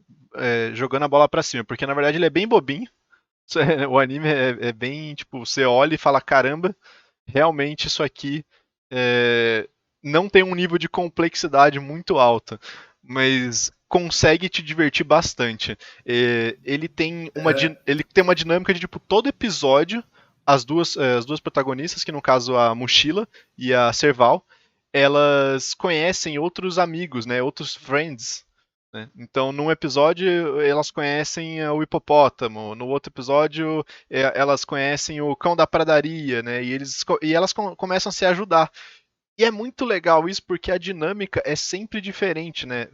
[SPEAKER 1] jogando a bola pra cima, porque na verdade ele é bem bobinho. O anime é bem, tipo, você olha e fala, caramba, realmente isso aqui é, não tem um nível de complexidade muito alto, mas consegue te divertir bastante. Ele tem uma dinâmica de tipo todo episódio as duas protagonistas, que no caso a Mochila e a Serval, elas conhecem outros amigos, né, outros friends. Né? Então, num episódio elas conhecem o hipopótamo, no outro episódio elas conhecem o cão da pradaria, né? E elas começam a se ajudar. E é muito legal isso porque a dinâmica é sempre diferente, né?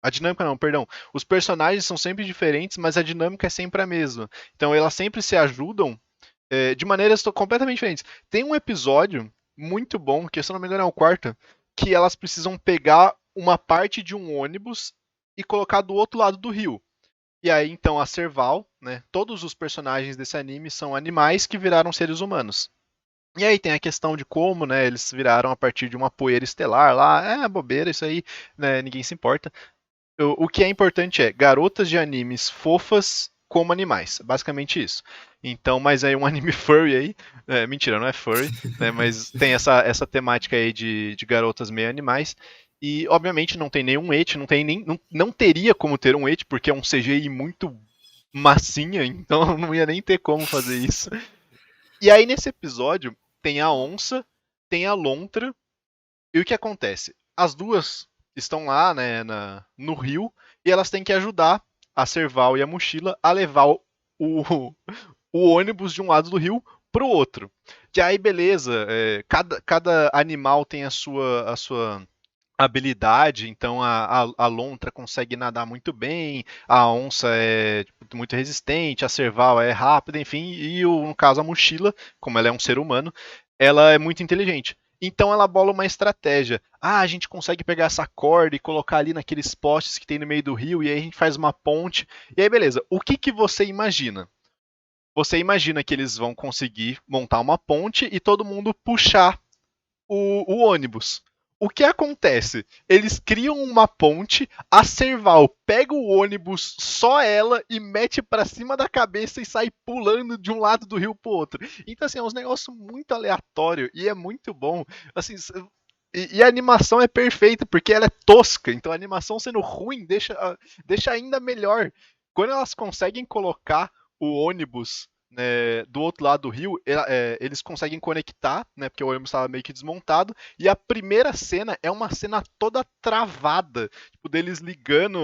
[SPEAKER 1] A dinâmica não, perdão. Os personagens são sempre diferentes, mas a dinâmica é sempre a mesma. Então elas sempre se ajudam de maneiras completamente diferentes. Tem um episódio muito bom, que se eu não me engano é o quarto, que elas precisam pegar uma parte de um ônibus e colocar do outro lado do rio. E aí então a Serval, né? Todos os personagens desse anime são animais que viraram seres humanos. E aí tem a questão de como, né, eles viraram a partir de uma poeira estelar lá. É bobeira isso aí, né, ninguém se importa. O que é importante é garotas de animes fofas como animais. Basicamente isso. Então, mas aí um anime furry aí. Mentira, não é furry, né? Mas tem essa temática aí de garotas meio animais. E obviamente não tem nenhum eti, não teria como ter um eti, porque é um CGI muito massinha, então não ia nem ter como fazer isso. E aí nesse episódio tem a onça, tem a lontra, e o que acontece? As duas estão lá, né, no rio, e elas têm que ajudar a Serval e a Mochila a levar o ônibus de um lado do rio pro outro. E aí, beleza, cada animal tem a sua habilidade, então a lontra consegue nadar muito bem, a onça é tipo, muito resistente, a Serval é rápida, enfim, e no caso a Mochila, como ela é um ser humano, ela é muito inteligente. Então ela bola uma estratégia. Ah, a gente consegue pegar essa corda e colocar ali naqueles postes que tem no meio do rio, e aí a gente faz uma ponte. E aí, beleza. O que você imagina? Você imagina que eles vão conseguir montar uma ponte e todo mundo puxar o ônibus. O que acontece? Eles criam uma ponte, a Serval pega o ônibus, só ela, e mete pra cima da cabeça e sai pulando de um lado do rio pro outro. Então, assim, é um negócio muito aleatório e é muito bom. Assim, e a animação é perfeita, porque ela é tosca, então a animação sendo ruim deixa ainda melhor. Quando elas conseguem colocar o ônibus do outro lado do rio, eles conseguem conectar, né, porque o ônibus estava meio que desmontado, e a primeira cena é uma cena toda travada, tipo, deles ligando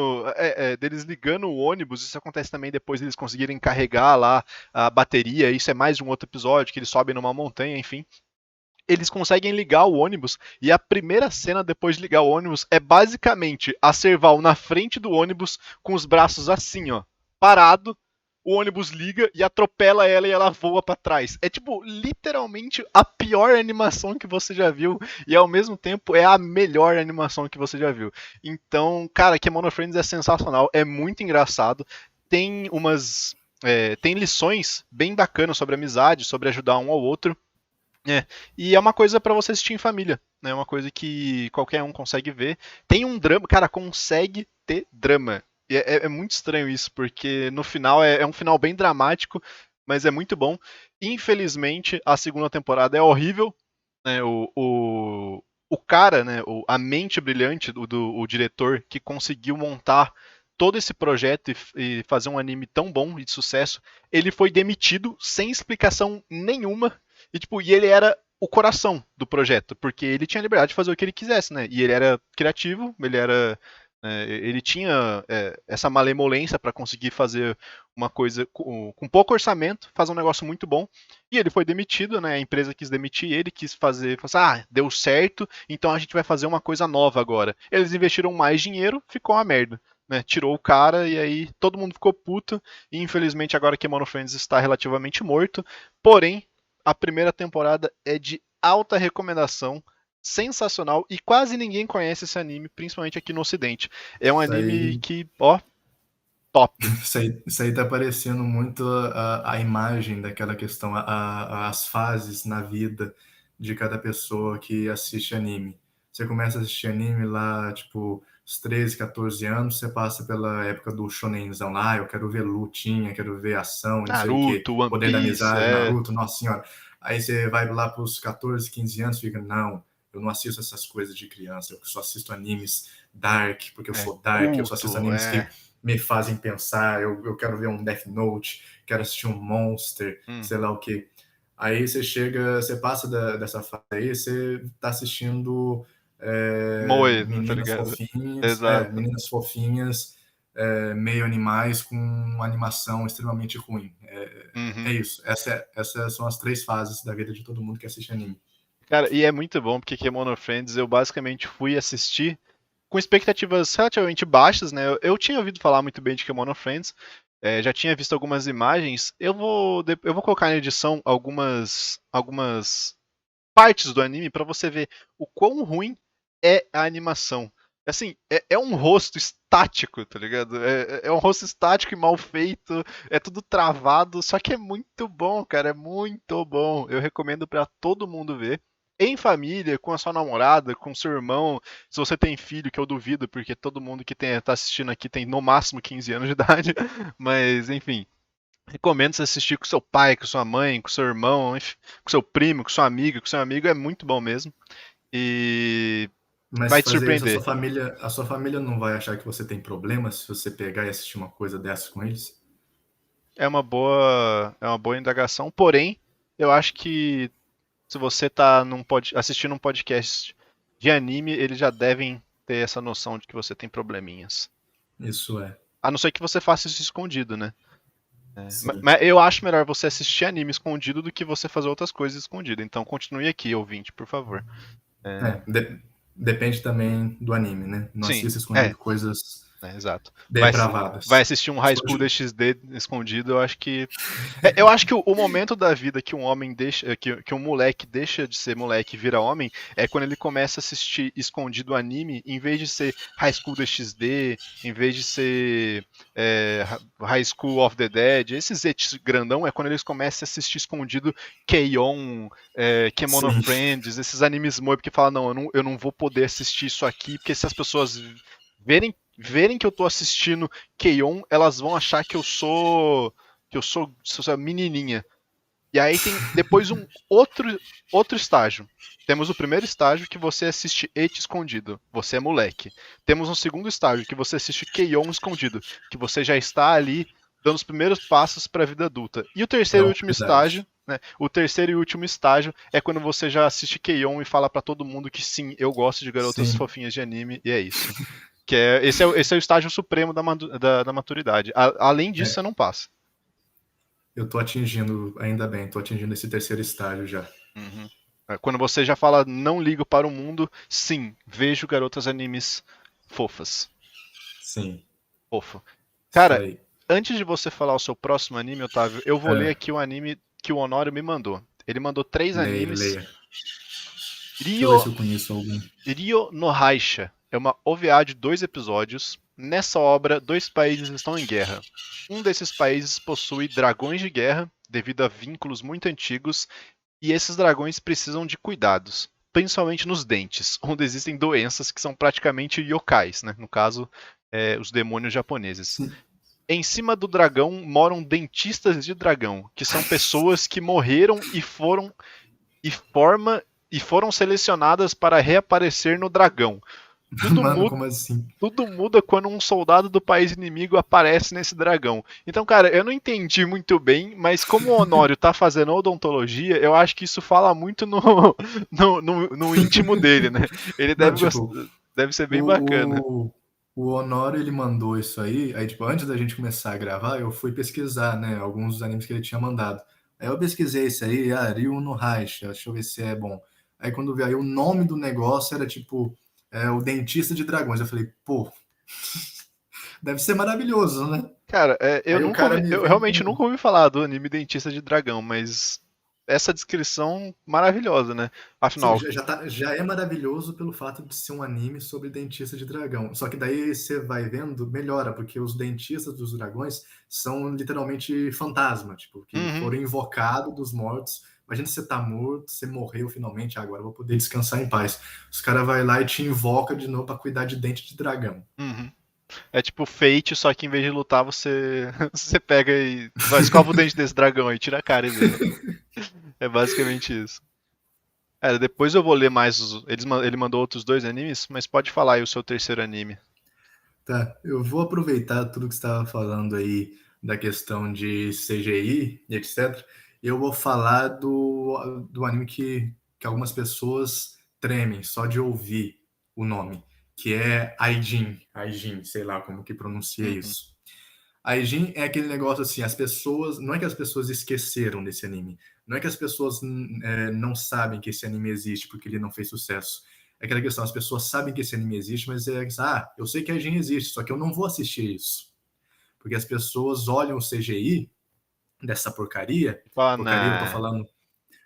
[SPEAKER 1] o ônibus. Isso acontece também depois deles conseguirem carregar lá a bateria. Isso é mais de um outro episódio, que eles sobem numa montanha, enfim. Eles conseguem ligar o ônibus, e a primeira cena depois de ligar o ônibus é basicamente a Serval na frente do ônibus com os braços assim, ó, parado. O ônibus liga e atropela ela e ela voa para trás. É tipo literalmente a pior animação que você já viu e ao mesmo tempo é a melhor animação que você já viu. Então, cara, Kemono Friends é sensacional, é muito engraçado. Tem tem lições bem bacanas sobre amizade, sobre ajudar um ao outro. E é uma coisa pra você assistir em família, né? É uma coisa que qualquer um consegue ver. Tem um drama, cara, consegue ter drama. E é muito estranho isso, porque no final é um final bem dramático, mas é muito bom. Infelizmente, a segunda temporada é horrível, né? O cara, né? A mente brilhante o diretor que conseguiu montar todo esse projeto e fazer um anime tão bom e de sucesso, ele foi demitido sem explicação nenhuma. E ele era o coração do projeto, porque ele tinha liberdade de fazer o que ele quisesse, né? E ele era criativo, ele era Ele tinha essa malemolência para conseguir fazer uma coisa com pouco orçamento, fazer um negócio muito bom. E ele foi demitido, né? A empresa quis demitir ele, quis fazer, deu certo, então a gente vai fazer uma coisa nova agora. Eles investiram mais dinheiro, ficou uma merda. Né, tirou o cara e aí todo mundo ficou puto. E infelizmente agora que Mono Friends está relativamente morto. Porém, a primeira temporada é de alta recomendação, sensacional e quase ninguém conhece esse anime, principalmente aqui no Ocidente. É um
[SPEAKER 2] Isso
[SPEAKER 1] anime
[SPEAKER 2] aí,
[SPEAKER 1] que, ó, top.
[SPEAKER 2] isso aí tá parecendo muito a imagem daquela questão, as fases na vida de cada pessoa que assiste anime. Você começa a assistir anime lá, tipo, os 13, 14 anos, você passa pela época do shonenzão lá, eu quero ver lutinha, quero ver ação, não sei o quê,
[SPEAKER 1] Naruto, One
[SPEAKER 2] poder da
[SPEAKER 1] Piece,
[SPEAKER 2] amizade, Naruto, nossa senhora. Aí você vai lá pros 14, 15 anos, fica, não, eu não assisto essas coisas de criança, eu só assisto animes dark, porque eu sou dark, eu só assisto
[SPEAKER 1] culto,
[SPEAKER 2] animes que me fazem pensar, eu quero ver um Death Note, quero assistir um Monster, sei lá o quê. Aí você chega, você passa dessa fase aí, você tá assistindo
[SPEAKER 1] Moe, tá ligado? Exato.
[SPEAKER 2] meninas fofinhas, meio animais com uma animação extremamente ruim. É
[SPEAKER 1] Uhum.
[SPEAKER 2] isso. Essas são as 3 fases da vida de todo mundo que assiste anime.
[SPEAKER 1] Cara, e é muito bom porque Kemono Friends eu basicamente fui assistir com expectativas relativamente baixas, né? Eu tinha ouvido falar muito bem de Kemono Friends, já tinha visto algumas imagens. Eu vou colocar na edição algumas partes do anime pra você ver o quão ruim é a animação. Assim, é um rosto estático, tá ligado? É um rosto estático e mal feito, é tudo travado, só que é muito bom, cara, é muito bom. Eu recomendo pra todo mundo ver. Em família, com a sua namorada, com seu irmão, se você tem filho, que eu duvido, porque todo mundo que tá assistindo aqui tem no máximo 15 anos de idade, mas enfim, recomendo você assistir com seu pai, com sua mãe, com seu irmão, enfim, com seu primo, com sua amiga, com seu amigo, é muito bom mesmo. E
[SPEAKER 2] Mas
[SPEAKER 1] vai te
[SPEAKER 2] fazer isso,
[SPEAKER 1] surpreender.
[SPEAKER 2] a sua família não vai achar que você tem problema se você pegar e assistir uma coisa dessa com eles?
[SPEAKER 1] É uma boa indagação, porém, eu acho que se você tá assistindo um podcast de anime, eles já devem ter essa noção de que você tem probleminhas.
[SPEAKER 2] Isso é.
[SPEAKER 1] A não ser que você faça isso escondido, né?
[SPEAKER 2] Sim.
[SPEAKER 1] Mas eu acho melhor você assistir anime escondido do que você fazer outras coisas escondido. Então continue aqui, ouvinte, por favor.
[SPEAKER 2] É, depende também do anime, né? Não
[SPEAKER 1] Sim,
[SPEAKER 2] assista escondido coisas
[SPEAKER 1] exato. Vai
[SPEAKER 2] depravadas.
[SPEAKER 1] assistir um High
[SPEAKER 2] Só
[SPEAKER 1] School DxD escondido, eu acho que. Eu acho que o momento da vida que um homem deixa. Que um moleque deixa de ser moleque e vira homem é quando ele começa a assistir escondido anime, em vez de ser High School DxD, em vez de ser High School of the Dead, esses etes grandão é quando eles começam a assistir escondido Keion, Kemono
[SPEAKER 2] Sim.
[SPEAKER 1] Friends, esses animes moe, porque fala, não, eu não vou poder assistir isso aqui, porque se as pessoas verem que eu tô assistindo Keion, elas vão achar que sou menininha. E aí tem depois um outro estágio. Temos o primeiro estágio que você assiste Eti escondido, você é moleque. Temos um segundo estágio que você assiste Keion escondido, que você já está ali dando os primeiros passos para a vida adulta. E o
[SPEAKER 2] Pra
[SPEAKER 1] terceiro e último estágio,
[SPEAKER 2] humanidade.
[SPEAKER 1] né? O terceiro e último estágio é quando você já assiste Keion e fala para todo mundo que sim, eu gosto de garotas
[SPEAKER 2] Sim.
[SPEAKER 1] fofinhas de anime e é isso. Esse é o estágio supremo da maturidade. Além disso,
[SPEAKER 2] É,
[SPEAKER 1] você não passa.
[SPEAKER 2] eu tô atingindo, ainda bem, tô atingindo esse terceiro estágio já.
[SPEAKER 1] Uhum. Quando você já fala não ligo para o mundo, sim, vejo garotas animes fofas.
[SPEAKER 2] Sim.
[SPEAKER 1] Fofo.
[SPEAKER 2] Isso
[SPEAKER 1] Cara,
[SPEAKER 2] aí.
[SPEAKER 1] antes de você falar o seu próximo anime, Otávio, eu vou ler
[SPEAKER 2] É,
[SPEAKER 1] aqui o anime que o Honório me mandou. Ele mandou 3
[SPEAKER 2] leia,
[SPEAKER 1] animes.
[SPEAKER 2] leia. Deixa eu ver
[SPEAKER 1] Ryo,
[SPEAKER 2] se eu conheço algum.
[SPEAKER 1] Ryo no Haisha é uma OVA de 2 episódios. Nessa obra, 2 países estão em guerra. Um desses países possui dragões de guerra, devido a vínculos muito antigos, e esses dragões precisam de cuidados, principalmente nos dentes, onde existem doenças que são praticamente yokais, né? No caso, os demônios japoneses.
[SPEAKER 2] Sim.
[SPEAKER 1] Em cima do dragão moram dentistas de dragão, que são pessoas que morreram e forma e foram selecionadas para reaparecer no dragão. Tudo
[SPEAKER 2] Mano,
[SPEAKER 1] muda,
[SPEAKER 2] como assim?
[SPEAKER 1] tudo muda quando um soldado do país inimigo aparece nesse dragão. Então, cara, eu não entendi muito bem, mas como o Honório tá fazendo odontologia, eu acho que isso fala muito no íntimo dele, né? Ele
[SPEAKER 2] Não,
[SPEAKER 1] deve,
[SPEAKER 2] tipo,
[SPEAKER 1] deve ser bem bacana.
[SPEAKER 2] o, O Honório, ele mandou isso aí, tipo, antes da gente começar a gravar, eu fui pesquisar, né, alguns dos animes que ele tinha mandado. Aí eu pesquisei isso aí, Ryu no Haishi, deixa eu ver se é bom. Aí quando eu vi aí, o nome do negócio era, tipo, o Dentista de Dragões. Eu falei, pô, deve ser maravilhoso, né?
[SPEAKER 1] Cara,
[SPEAKER 2] Aí o cara me
[SPEAKER 1] eu
[SPEAKER 2] vem
[SPEAKER 1] realmente
[SPEAKER 2] com...
[SPEAKER 1] nunca ouvi falar do anime Dentista de Dragão, mas essa descrição maravilhosa, né?
[SPEAKER 2] Sim,
[SPEAKER 1] Afinal,
[SPEAKER 2] já é maravilhoso pelo fato de ser um anime sobre dentista de dragão. Só que daí você vai vendo, melhora, porque os dentistas dos dragões são literalmente fantasma, tipo, que
[SPEAKER 1] uhum,
[SPEAKER 2] foram invocados dos mortos. Imagina você tá morto, você morreu finalmente, agora eu vou poder descansar em paz. Os caras vai lá e te invoca de novo para cuidar de dente de dragão.
[SPEAKER 1] uhum. É tipo Fate, só que em vez de lutar, você você pega e vai, escova o dente desse dragão aí, tira a cara e vê. É basicamente isso. Cara, depois eu vou ler mais ele mandou outros dois animes, mas pode falar aí o seu terceiro anime.
[SPEAKER 2] Tá, eu vou aproveitar tudo que você estava falando aí da questão de CGI e etc. E eu vou falar do anime que algumas pessoas tremem só de ouvir o nome, que é Aijin. Aijin, sei lá como que pronuncia
[SPEAKER 1] Uhum,
[SPEAKER 2] isso. Aijin é aquele negócio assim, as pessoas, não é que as pessoas esqueceram desse anime, não é que as pessoas não sabem que esse anime existe porque ele não fez sucesso. É aquela questão, as pessoas sabem que esse anime existe, mas eu sei que Aijin existe, só que eu não vou assistir isso. Porque as pessoas olham o CGI dessa
[SPEAKER 1] fala,
[SPEAKER 2] porcaria,
[SPEAKER 1] nah.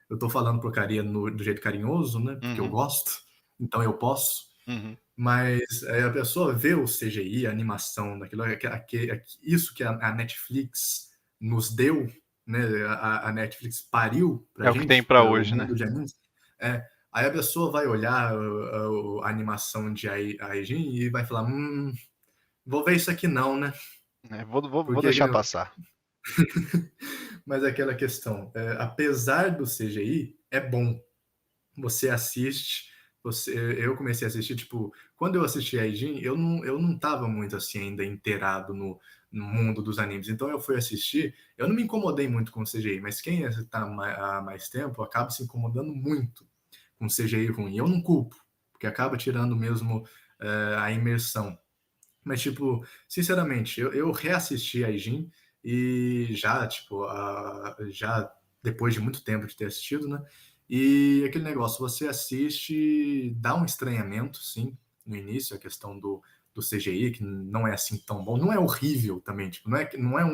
[SPEAKER 2] eu tô falando porcaria do jeito carinhoso, né? Porque eu
[SPEAKER 1] Uhum,
[SPEAKER 2] gosto, então eu posso.
[SPEAKER 1] uhum,
[SPEAKER 2] Mas a pessoa vê o CGI, a animação daquilo, isso que a Netflix nos deu, né? A Netflix pariu pra
[SPEAKER 1] é o que tem
[SPEAKER 2] gente,
[SPEAKER 1] pra
[SPEAKER 2] para o
[SPEAKER 1] hoje, né?
[SPEAKER 2] mundo de animes. Aí a pessoa vai olhar a animação de Aijin e vai falar, vou ver isso aqui não, né?
[SPEAKER 1] Vou
[SPEAKER 2] Porque,
[SPEAKER 1] deixar passar.
[SPEAKER 2] mas é aquela questão, apesar do CGI, é bom. Você assiste, eu comecei a assistir, tipo, quando eu assisti a Jin, eu não tava muito assim ainda inteirado no mundo dos animes, então eu fui assistir, eu não me incomodei muito com o CGI, mas quem está há mais tempo acaba se incomodando muito com o CGI ruim. Eu não culpo, porque acaba tirando mesmo a imersão. Mas, tipo, sinceramente, eu reassisti a Jin e já, tipo, já depois de muito tempo de ter assistido, né? E aquele negócio, você assiste, dá um estranhamento, sim, no início, a questão do CGI, que não é assim tão bom. Não é horrível também, tipo, não é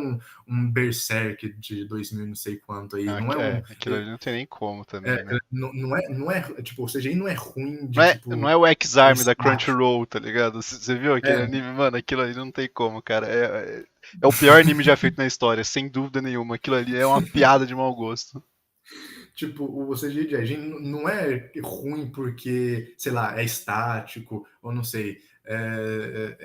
[SPEAKER 2] um Berserk de 2000 não sei quanto aí, não é um...
[SPEAKER 1] Aquilo ali não tem nem como também, né?
[SPEAKER 2] não é, tipo, o CGI não é ruim
[SPEAKER 1] Não
[SPEAKER 2] de,
[SPEAKER 1] é, não
[SPEAKER 2] tipo,
[SPEAKER 1] é o X-Arm da
[SPEAKER 2] estático.
[SPEAKER 1] Crunchyroll, tá ligado? Você viu aquele
[SPEAKER 2] É,
[SPEAKER 1] anime? Mano, aquilo ali não tem como, cara. É o pior anime já feito na história, sem dúvida nenhuma. Aquilo ali é uma piada de mau gosto.
[SPEAKER 2] tipo, o CGI de Agin não é ruim porque, sei lá, é estático, ou não sei.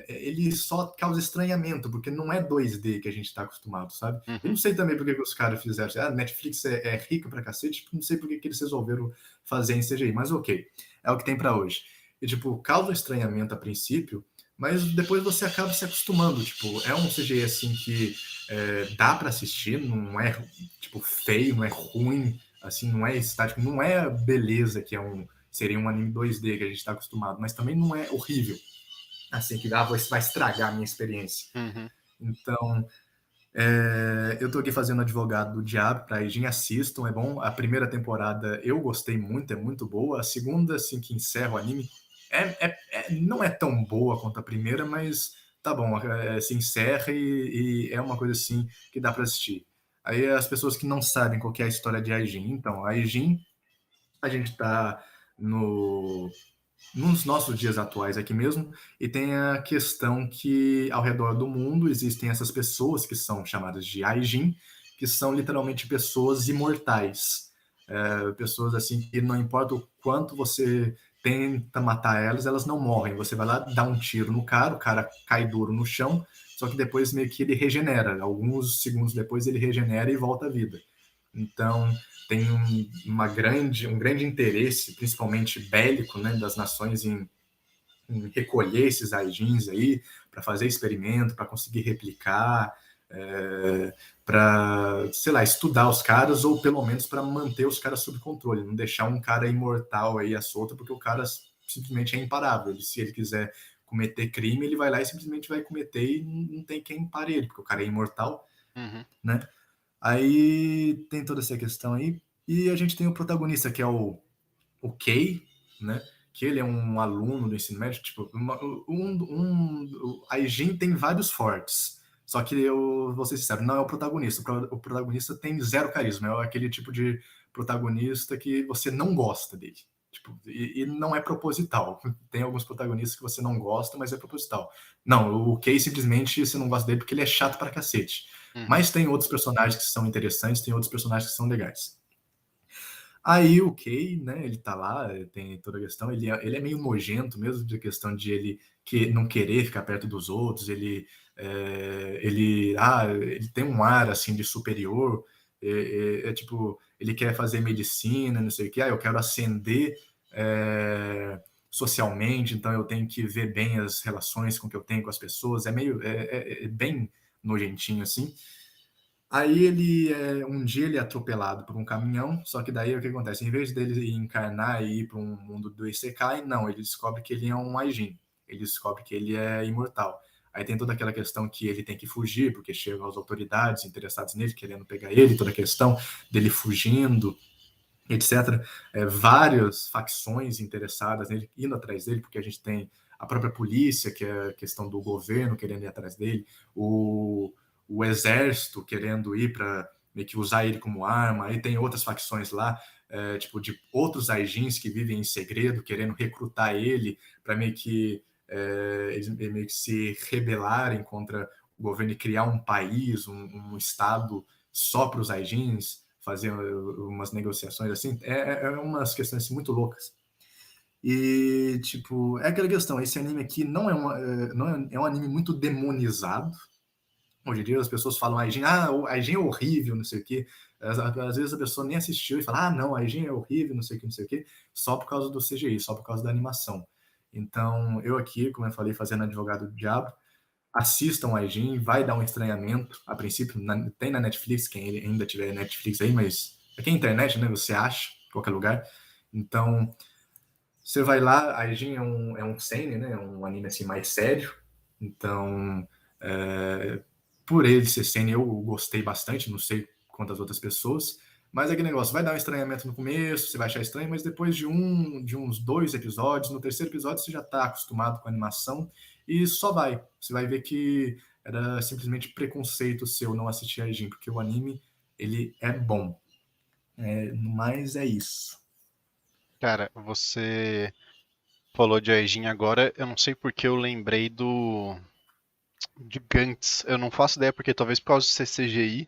[SPEAKER 2] Ele só causa estranhamento, porque não é 2D que a gente está acostumado, sabe? Eu não
[SPEAKER 1] Uhum.
[SPEAKER 2] sei também por que os caras fizeram. A Netflix é rica pra cacete, tipo, não sei por que eles resolveram fazer em CGI, mas ok, é o que tem para hoje. E, tipo, causa um estranhamento a princípio, mas depois você acaba se acostumando. Tipo, é um CGI assim que dá para assistir, não é, tipo, feio, não é ruim assim, não é estático, não é a beleza que seria um anime 2D que a gente está acostumado, mas também não é horrível, assim, que vai estragar a minha experiência.
[SPEAKER 1] Uhum.
[SPEAKER 2] Então, eu tô aqui fazendo advogado do diabo para Jin, assistam, é bom. A primeira temporada eu gostei muito, é muito boa. A segunda, assim, que encerra o anime, não é tão boa quanto a primeira, mas tá bom, se encerra e é uma coisa assim que dá para assistir. Aí as pessoas que não sabem qual que é a história de Aijin. Então, a Aijin, a gente está no, nos nossos dias atuais aqui mesmo, e tem a questão que ao redor do mundo existem essas pessoas que são chamadas de Aijin, que são literalmente pessoas imortais. Pessoas assim que não importa o quanto você tenta matar elas, elas não morrem. Você vai lá, dá um tiro no cara, o cara cai duro no chão, só que depois meio que ele regenera. Alguns segundos depois ele regenera e volta à vida. Então, tem um grande interesse, principalmente bélico, né, das nações em recolher esses aijins aí para fazer experimento, para conseguir replicar, para, sei lá, estudar os caras ou pelo menos para manter os caras sob controle, não deixar um cara imortal aí à solta, porque o cara simplesmente é imparável. Se ele quiser cometer crime, ele vai lá e simplesmente vai cometer e não tem quem pare ele, porque o cara é imortal, né? Aí tem toda essa questão aí. E a gente tem o protagonista, que é o Kay, né? Que ele é um aluno do ensino médio. Tipo, a Jin tem vários fortes. Só que eu vou ser sincero, não é o protagonista. O protagonista tem zero carisma. É aquele tipo de protagonista que você não gosta dele. Tipo, e não é proposital. Tem alguns protagonistas que você não gosta, mas é proposital. Não, o Kay simplesmente você não gosta dele porque ele é chato pra cacete. Mas tem outros personagens que são interessantes, tem outros personagens que são legais. Aí o Kay, né, ele tá lá, tem toda a questão, ele é meio nojento mesmo, de questão de ele não querer ficar perto dos outros, ele tem um ar, assim, de superior, tipo, ele quer fazer medicina, não sei o que, eu quero ascender socialmente, então eu tenho que ver bem as relações com que eu tenho com as pessoas, é bem nojentinho, assim. Aí um dia ele é atropelado por um caminhão, só que daí o que acontece? Em vez dele encarnar e ir para um mundo do Isekai, não, ele descobre que ele é um Aijin, ele descobre que ele é imortal. Aí tem toda aquela questão que ele tem que fugir, porque chegam as autoridades interessadas nele, querendo pegar ele, toda a questão dele fugindo, etc. Várias facções interessadas nele, indo atrás dele, porque a gente tem a própria polícia, que é a questão do governo querendo ir atrás dele, o exército querendo ir para meio que usar ele como arma, aí tem outras facções lá, tipo de outros Aijins que vivem em segredo, querendo recrutar ele para meio que eles meio que se rebelarem contra o governo e criar um país, um estado só para os Aijins, fazer umas negociações assim, umas questões assim, muito loucas. E, tipo, é aquela questão, esse anime aqui não é um anime muito demonizado. Hoje em dia as pessoas falam Aijin, o Aijin é horrível, não sei o quê. Às vezes a pessoa nem assistiu e fala, não, Aijin é horrível, não sei o que, não sei o quê, só por causa do CGI, só por causa da animação. Então, eu aqui, como eu falei, fazendo advogado do diabo, assistam Aijin, vai dar um estranhamento, a princípio, tem na Netflix, quem ainda tiver Netflix aí, mas aqui é internet, né, você acha, em qualquer lugar. Então, você vai lá, Aijin é um seinen, né, é um anime assim mais sério, então, por ele ser seinen, eu gostei bastante, não sei quantas outras pessoas, mas é aquele negócio, vai dar um estranhamento no começo, você vai achar estranho, mas depois de uns 2 episódios, no terceiro episódio você já está acostumado com a animação e só vai. Você vai ver que era simplesmente preconceito seu não assistir a Jin, porque o anime, ele é bom. Mas é isso.
[SPEAKER 1] Cara, você falou de Aijin agora, eu não sei porque eu lembrei de Gantz. Eu não faço ideia porque talvez por causa do CGI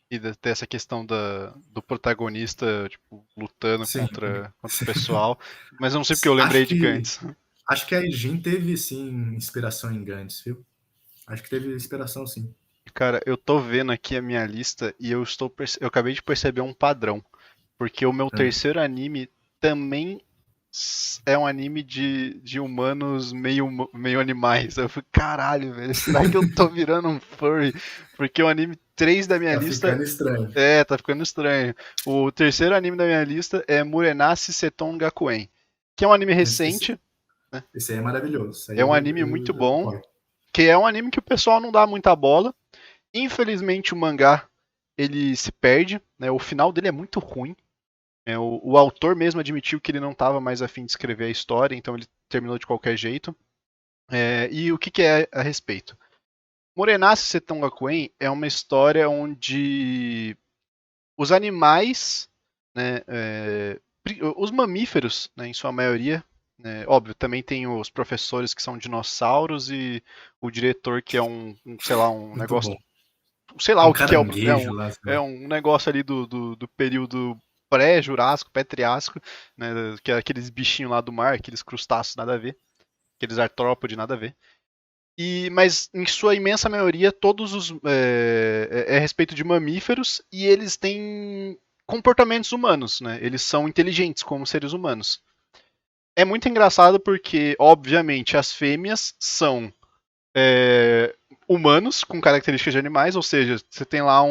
[SPEAKER 1] e dessa questão do protagonista, tipo, lutando
[SPEAKER 2] Sim.
[SPEAKER 1] contra o pessoal, mas eu não sei porque eu lembrei de Gantz.
[SPEAKER 2] Acho que a Jin teve, sim, inspiração em Gantz, viu? Acho que teve inspiração, sim.
[SPEAKER 1] Cara, eu tô vendo aqui a minha lista e eu acabei de perceber um padrão, porque o meu terceiro anime também é um anime de humanos meio animais. Eu falei, caralho, velho, será que eu tô virando um furry? Porque o anime 3 da minha lista.
[SPEAKER 2] Tá ficando estranho.
[SPEAKER 1] Tá ficando estranho. O terceiro anime da minha lista é Murenashi Seton Gakuen, que é um anime recente.
[SPEAKER 2] Esse aí é maravilhoso.
[SPEAKER 1] É um anime muito bom, que é um anime que o pessoal não dá muita bola. Infelizmente o mangá ele se perde, né? O final dele é muito ruim. O autor mesmo admitiu que ele não estava mais afim de escrever a história, então ele terminou de qualquer jeito. E o que é a respeito? Murenashi Seton Gakuen é uma história onde os animais, né, os mamíferos, né, em sua maioria, né, óbvio, também tem os professores que são dinossauros e o diretor que é sei lá, um negócio,
[SPEAKER 2] bom.
[SPEAKER 1] sei lá o que é,
[SPEAKER 2] um
[SPEAKER 1] negócio ali do período pré-jurássico, pré-triássico, né, que é aqueles bichinhos lá do mar, aqueles crustáceos nada a ver, aqueles artrópodes nada a ver. Mas em sua imensa maioria, todos é a respeito de mamíferos e eles têm comportamentos humanos, né? Eles são inteligentes como seres humanos. É muito engraçado porque, obviamente, as fêmeas são humanos com características de animais, ou seja, você tem lá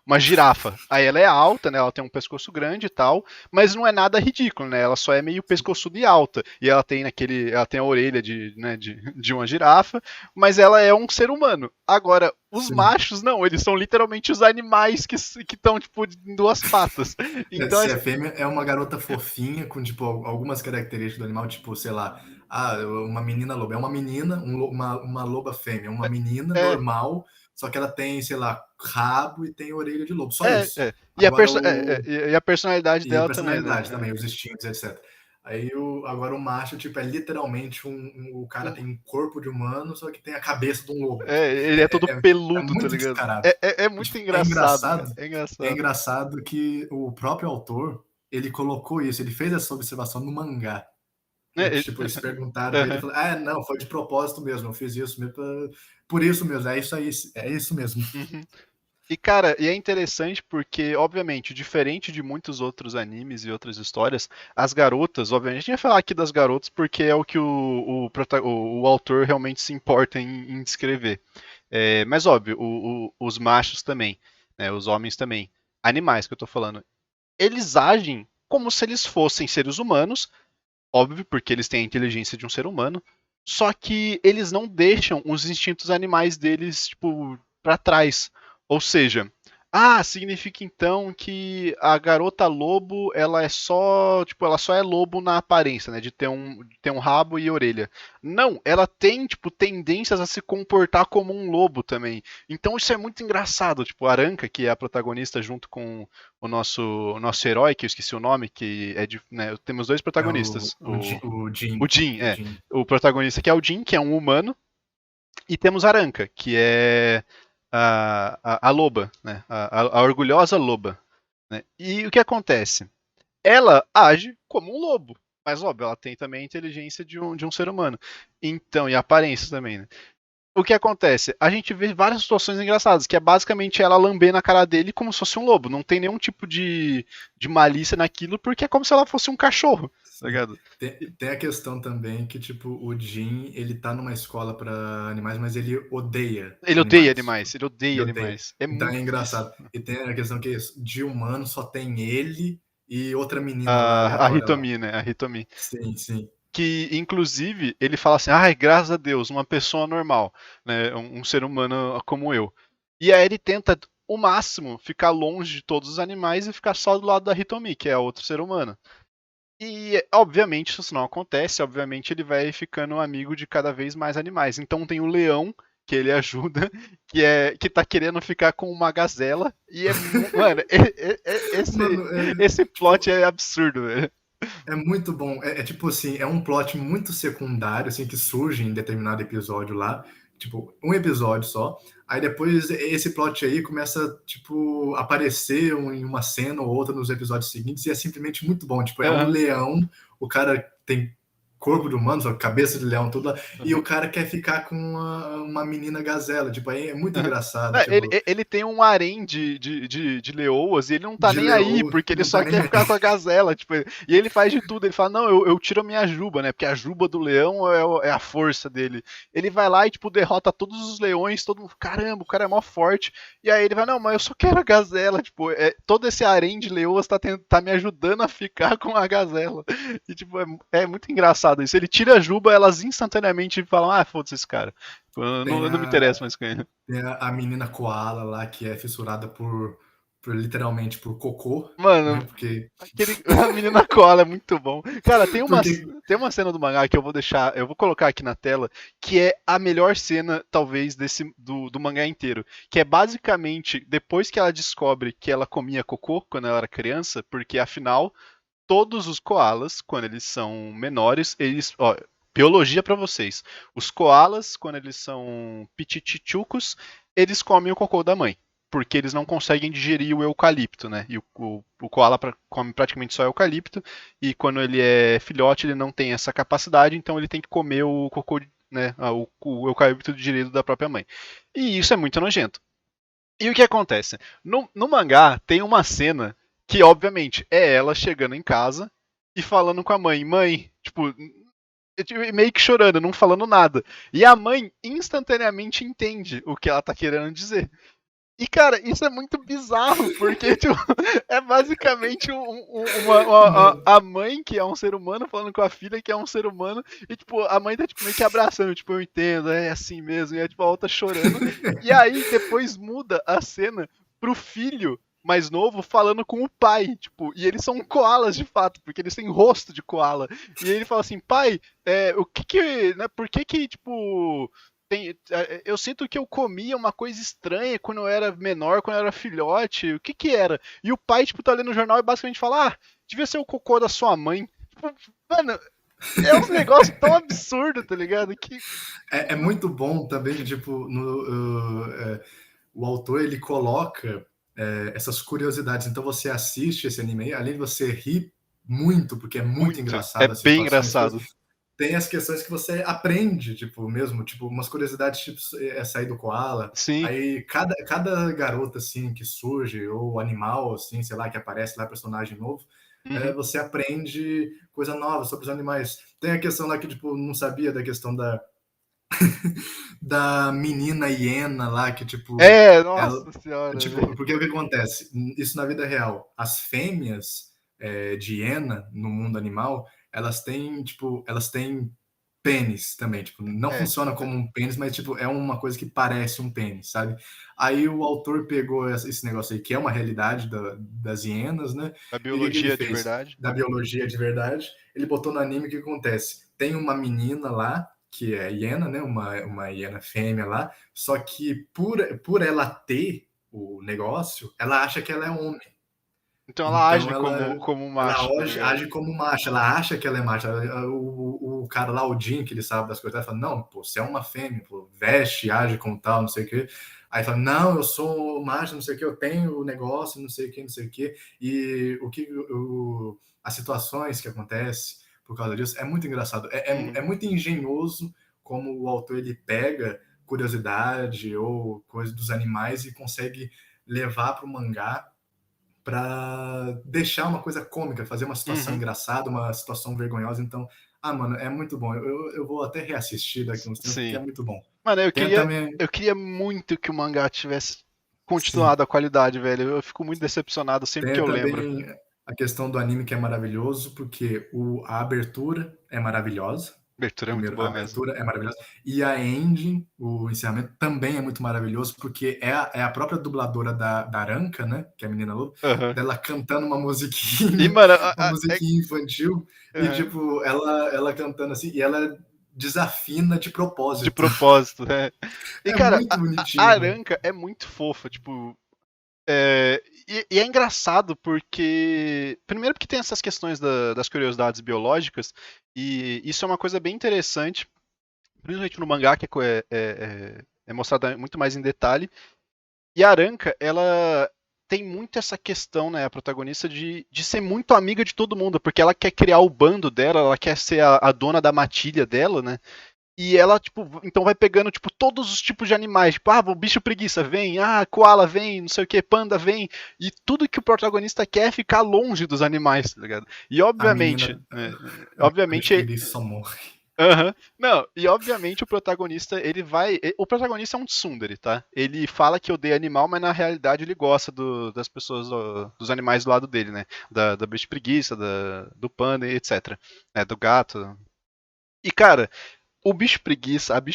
[SPEAKER 1] uma girafa. Aí ela é alta, né? Ela tem um pescoço grande e tal, mas não é nada ridículo, né? Ela só é meio pescoçuda e alta. E ela tem a orelha de uma girafa, mas ela é um ser humano. Agora, os
[SPEAKER 2] Sim.
[SPEAKER 1] machos, não, eles são literalmente os animais que estão, tipo, em duas patas. Então,
[SPEAKER 2] Se a fêmea é uma garota fofinha, com, tipo, algumas características do animal, tipo, sei lá, uma menina loba. É uma menina, uma loba fêmea, uma menina
[SPEAKER 1] é,
[SPEAKER 2] normal, só que ela tem, sei lá, rabo e tem orelha de lobo. Só isso.
[SPEAKER 1] é.
[SPEAKER 2] Agora o.
[SPEAKER 1] E a personalidade
[SPEAKER 2] E a
[SPEAKER 1] dela também,
[SPEAKER 2] personalidade
[SPEAKER 1] né?
[SPEAKER 2] também, os instintos, etc. Aí agora o macho, tipo, é literalmente o cara
[SPEAKER 1] Um,
[SPEAKER 2] tem um corpo de humano, só que tem a cabeça de um lobo.
[SPEAKER 1] ele é todo
[SPEAKER 2] É
[SPEAKER 1] peludo, tá
[SPEAKER 2] muito
[SPEAKER 1] ligado?
[SPEAKER 2] descarado.
[SPEAKER 1] É
[SPEAKER 2] E,
[SPEAKER 1] muito
[SPEAKER 2] tipo,
[SPEAKER 1] engraçado, cara. É
[SPEAKER 2] é
[SPEAKER 1] engraçado.
[SPEAKER 2] engraçado que o próprio autor, ele colocou isso, ele fez essa observação no mangá.
[SPEAKER 1] Né,
[SPEAKER 2] Tipo, eles perguntaram pra ele, ele
[SPEAKER 1] Aham,
[SPEAKER 2] falou, não, foi de propósito mesmo, eu fiz isso mesmo, por isso mesmo, é isso mesmo.
[SPEAKER 1] uhum. E, cara, e é interessante porque, obviamente, diferente de muitos outros animes e outras histórias, as garotas, obviamente, a gente vai falar aqui das garotas porque é o que o autor realmente se importa em descrever. Mas, óbvio, os machos também, né, os homens também, animais que eu tô falando, eles agem como se eles fossem seres humanos, óbvio, porque eles têm a inteligência de um ser humano, só que eles não deixam os instintos animais deles, tipo, pra trás. Ou seja, significa então que a garota lobo, ela é só, tipo, ela só é lobo na aparência, né, de ter um rabo e orelha. Não, ela tem, tipo, tendências a se comportar como um lobo também. Então isso é muito engraçado, tipo, a Aranka, que é a protagonista junto com o nosso herói, que eu esqueci o nome, que é de, né, temos dois
[SPEAKER 2] É
[SPEAKER 1] protagonistas.
[SPEAKER 2] o
[SPEAKER 1] O
[SPEAKER 2] Jin.
[SPEAKER 1] Jin,
[SPEAKER 2] O
[SPEAKER 1] é.
[SPEAKER 2] Jin.
[SPEAKER 1] O protagonista que é o Jin, que é um humano, e temos a Aranka, que é a loba, né? A orgulhosa loba. Né? E o que acontece? Ela age como um lobo. Mas, óbvio, ela tem também a inteligência de um ser humano. Então, e a aparência também, né? O que acontece? A gente vê várias situações engraçadas, que é basicamente ela lambendo a cara dele como se fosse um lobo. Não tem nenhum tipo de malícia naquilo, porque é como se ela fosse um cachorro, tá
[SPEAKER 2] Sim.
[SPEAKER 1] ligado?
[SPEAKER 2] Tem a questão também que, tipo, o Jin, ele tá numa escola para animais, mas ele odeia
[SPEAKER 1] Ele odeia
[SPEAKER 2] animais.
[SPEAKER 1] animais, ele odeia
[SPEAKER 2] Ele odeia.
[SPEAKER 1] animais. É
[SPEAKER 2] Então
[SPEAKER 1] muito
[SPEAKER 2] é
[SPEAKER 1] isso.
[SPEAKER 2] engraçado. E tem a questão que de humano só tem ele e outra menina lá,
[SPEAKER 1] A
[SPEAKER 2] aleatória lá.
[SPEAKER 1] Hitomi, né? A Hitomi.
[SPEAKER 2] Sim, sim.
[SPEAKER 1] Que, inclusive, ele fala assim: ai, graças a Deus, uma pessoa normal, né? Um ser humano como eu. E aí ele tenta, o máximo, ficar longe de todos os animais e ficar só do lado da Hitomi, que é outro ser humano. E, obviamente, isso não acontece. Obviamente, ele vai ficando amigo de cada vez mais animais. Então, tem o leão, que ele ajuda, que tá querendo ficar com uma gazela. E mano,
[SPEAKER 2] Mano,
[SPEAKER 1] esse
[SPEAKER 2] tipo,
[SPEAKER 1] plot é absurdo, velho.
[SPEAKER 2] é muito bom. Tipo assim, é um plot muito secundário, assim, que surge em determinado episódio lá. Tipo, um episódio só. Aí depois esse plot aí começa, tipo, a aparecer em uma cena ou outra nos episódios seguintes e é simplesmente muito bom. Tipo, é um
[SPEAKER 1] Aham,
[SPEAKER 2] leão, o cara tem corpo de humano, só cabeça de leão, tudo lá, e o
[SPEAKER 1] aham.
[SPEAKER 2] cara quer ficar com uma menina gazela. Tipo, aí é muito
[SPEAKER 1] Aham.
[SPEAKER 2] engraçado,
[SPEAKER 1] Não,
[SPEAKER 2] tipo,
[SPEAKER 1] ele tem um harém de leoas e ele não tá
[SPEAKER 2] de
[SPEAKER 1] nem aí,
[SPEAKER 2] leão,
[SPEAKER 1] porque ele
[SPEAKER 2] não
[SPEAKER 1] só
[SPEAKER 2] tá nem
[SPEAKER 1] quer
[SPEAKER 2] aí.
[SPEAKER 1] ficar com a gazela. Tipo, e ele faz de tudo. Ele fala: Não, eu tiro a minha juba, né? Porque a juba do leão é a força dele. Ele vai lá e, tipo, derrota todos os leões. Todo mundo, caramba, o cara é mó forte. E aí ele vai: Não, mas eu só quero a gazela. Tipo, todo esse harém de leoas tá me ajudando a ficar com a gazela. E, tipo, é muito engraçado isso. Ele tira a juba, elas instantaneamente falam: Foda-se esse cara.
[SPEAKER 2] Tem
[SPEAKER 1] Eu não me interesso mais com ele.
[SPEAKER 2] Tem a menina koala lá que é fissurada por literalmente por cocô, né?
[SPEAKER 1] Mano, a menina cola é muito bom. Cara,
[SPEAKER 2] Porque
[SPEAKER 1] tem uma cena do mangá que eu vou colocar aqui na tela, que é a melhor cena, talvez, do mangá inteiro. Que é basicamente, depois que ela descobre que ela comia cocô quando ela era criança, porque afinal, todos os koalas, quando eles são menores, ó, biologia pra vocês. Os koalas, quando eles são pititichucos, eles comem o cocô da mãe. Porque eles não conseguem digerir o eucalipto, né? E o koala come praticamente só eucalipto. E quando ele é filhote, ele não tem essa capacidade, então ele tem que comer o cocô, né? O eucalipto digerido da própria mãe. E isso é muito nojento. E o que acontece? No mangá tem uma cena que, obviamente, é ela chegando em casa e falando com a mãe. Mãe, tipo, meio que chorando, não falando nada. E a mãe instantaneamente entende o que ela tá querendo dizer. E, cara, isso é muito bizarro, porque, tipo, é basicamente
[SPEAKER 2] Mano,
[SPEAKER 1] a mãe, que é um ser humano, falando com a filha, que é um ser humano, e, tipo, a mãe tá, tipo, meio que abraçando, tipo, eu entendo, é assim mesmo, e aí, tipo, a outra chorando, e aí depois muda a cena pro filho mais novo falando com o pai, tipo, e eles são koalas de fato, porque eles têm rosto de koala, e aí ele fala assim, pai, o que que, né, por que que, tipo, eu sinto que eu comia uma coisa estranha quando eu era menor, quando eu era filhote. O que que era? E o pai, tipo, tá lendo o jornal e basicamente fala: Ah, devia ser o cocô da sua mãe. Tipo, mano, é uns negócios tão absurdos, tá ligado? Que.
[SPEAKER 2] é muito bom também que, tipo, o autor, ele coloca essas curiosidades. Então, você assiste esse anime, além de você rir muito, porque é muito
[SPEAKER 1] Muito. É
[SPEAKER 2] engraçado as
[SPEAKER 1] bem
[SPEAKER 2] situações,
[SPEAKER 1] engraçado.
[SPEAKER 2] tem as questões que você aprende, tipo, mesmo, tipo, umas curiosidades, tipo, sair do koala.
[SPEAKER 1] Sim.
[SPEAKER 2] Aí, cada garota, assim, que surge, ou animal, assim, sei lá, que aparece lá, personagem novo,
[SPEAKER 1] Uhum.
[SPEAKER 2] você aprende coisa nova sobre os animais. Tem a questão lá que, tipo, não sabia da questão da menina hiena lá, que, tipo,
[SPEAKER 1] É,
[SPEAKER 2] ela,
[SPEAKER 1] nossa senhora,
[SPEAKER 2] tipo,
[SPEAKER 1] velho.
[SPEAKER 2] porque o que acontece? Isso na vida real. As fêmeas de hiena no mundo animal, elas têm pênis também, tipo, não
[SPEAKER 1] É,
[SPEAKER 2] funciona como um pênis, mas tipo, é uma coisa que parece um pênis, sabe? Aí o autor pegou esse negócio aí, que é uma realidade das hienas, né?
[SPEAKER 1] a
[SPEAKER 2] E o que ele
[SPEAKER 1] biologia de
[SPEAKER 2] fez?
[SPEAKER 1] verdade.
[SPEAKER 2] Da biologia de verdade, ele botou no anime. O que acontece? Tem uma menina lá, que é hiena, né? Uma hiena fêmea lá, só que por ela ter o negócio, ela acha que ela é homem.
[SPEAKER 1] Então ela
[SPEAKER 2] Então
[SPEAKER 1] age como um
[SPEAKER 2] ela
[SPEAKER 1] macho, tá ligado?
[SPEAKER 2] age como macho, ela acha que ela é macho. O cara lá, o Jim, que ele sabe das coisas, ele fala: Não, pô, você é uma fêmea, pô, veste, age como tal, não sei o quê. Aí fala: Não, eu sou macho, não sei o quê, eu tenho o negócio, não sei o quê, não sei o quê. E as situações que acontecem por causa disso é muito engraçado.
[SPEAKER 1] Uhum.
[SPEAKER 2] É muito engenhoso como o autor ele pega curiosidade ou coisa dos animais e consegue levar para o mangá para deixar uma coisa cômica, fazer uma situação
[SPEAKER 1] Uhum.
[SPEAKER 2] engraçada, uma situação vergonhosa. Então, mano, é muito bom. Eu vou até reassistir daqui uns tempos, porque é
[SPEAKER 1] Sim.
[SPEAKER 2] muito bom.
[SPEAKER 1] Mano,
[SPEAKER 2] Tem também,
[SPEAKER 1] eu queria muito que o mangá tivesse
[SPEAKER 2] sim,
[SPEAKER 1] continuado a qualidade, velho. Eu fico muito decepcionado sempre que
[SPEAKER 2] tem
[SPEAKER 1] eu lembro.
[SPEAKER 2] também a questão do anime que é maravilhoso, porque a abertura é maravilhosa.
[SPEAKER 1] A abertura é muito
[SPEAKER 2] Primeiro, a
[SPEAKER 1] boa mesmo.
[SPEAKER 2] abertura é maravilhosa. E a ending, o encerramento, também é muito maravilhoso, porque é a própria dubladora da Aranka, né? Que é a menina lobo,
[SPEAKER 1] Aham.
[SPEAKER 2] dela cantando uma
[SPEAKER 1] E,
[SPEAKER 2] musiquinha,
[SPEAKER 1] mano,
[SPEAKER 2] uma musiquinha infantil, e
[SPEAKER 1] aham,
[SPEAKER 2] tipo, ela cantando assim, e ela desafina de
[SPEAKER 1] de
[SPEAKER 2] propósito.
[SPEAKER 1] propósito, né? E,
[SPEAKER 2] É
[SPEAKER 1] cara,
[SPEAKER 2] muito
[SPEAKER 1] a
[SPEAKER 2] bonitinho, mano.
[SPEAKER 1] Aranka é muito fofa, tipo. E é engraçado porque. Primeiro, porque tem essas questões das curiosidades biológicas, e isso é uma coisa bem interessante, principalmente no mangá, que é mostrado muito mais em detalhe. E a Aranka, ela tem muito essa questão, né, a protagonista, de ser muito amiga de todo mundo, porque ela quer criar o bando dela, ela quer ser a dona da matilha dela, né? E ela, tipo, então vai pegando, tipo, todos os tipos de animais. Tipo, o bicho preguiça vem, koala vem, não sei o que, panda vem. E tudo que o protagonista quer é ficar longe dos animais, tá ligado? E
[SPEAKER 2] A menina,
[SPEAKER 1] obviamente,
[SPEAKER 2] a bicho preguiça só morre.
[SPEAKER 1] aham. Não, e obviamente o protagonista, ele vai. O protagonista é um tsundere, tá? Ele fala que odeia animal, mas na realidade ele gosta das pessoas, dos animais do lado dele, né? Da bicho preguiça, do panda, e etc. Do gato. E, cara, a bicho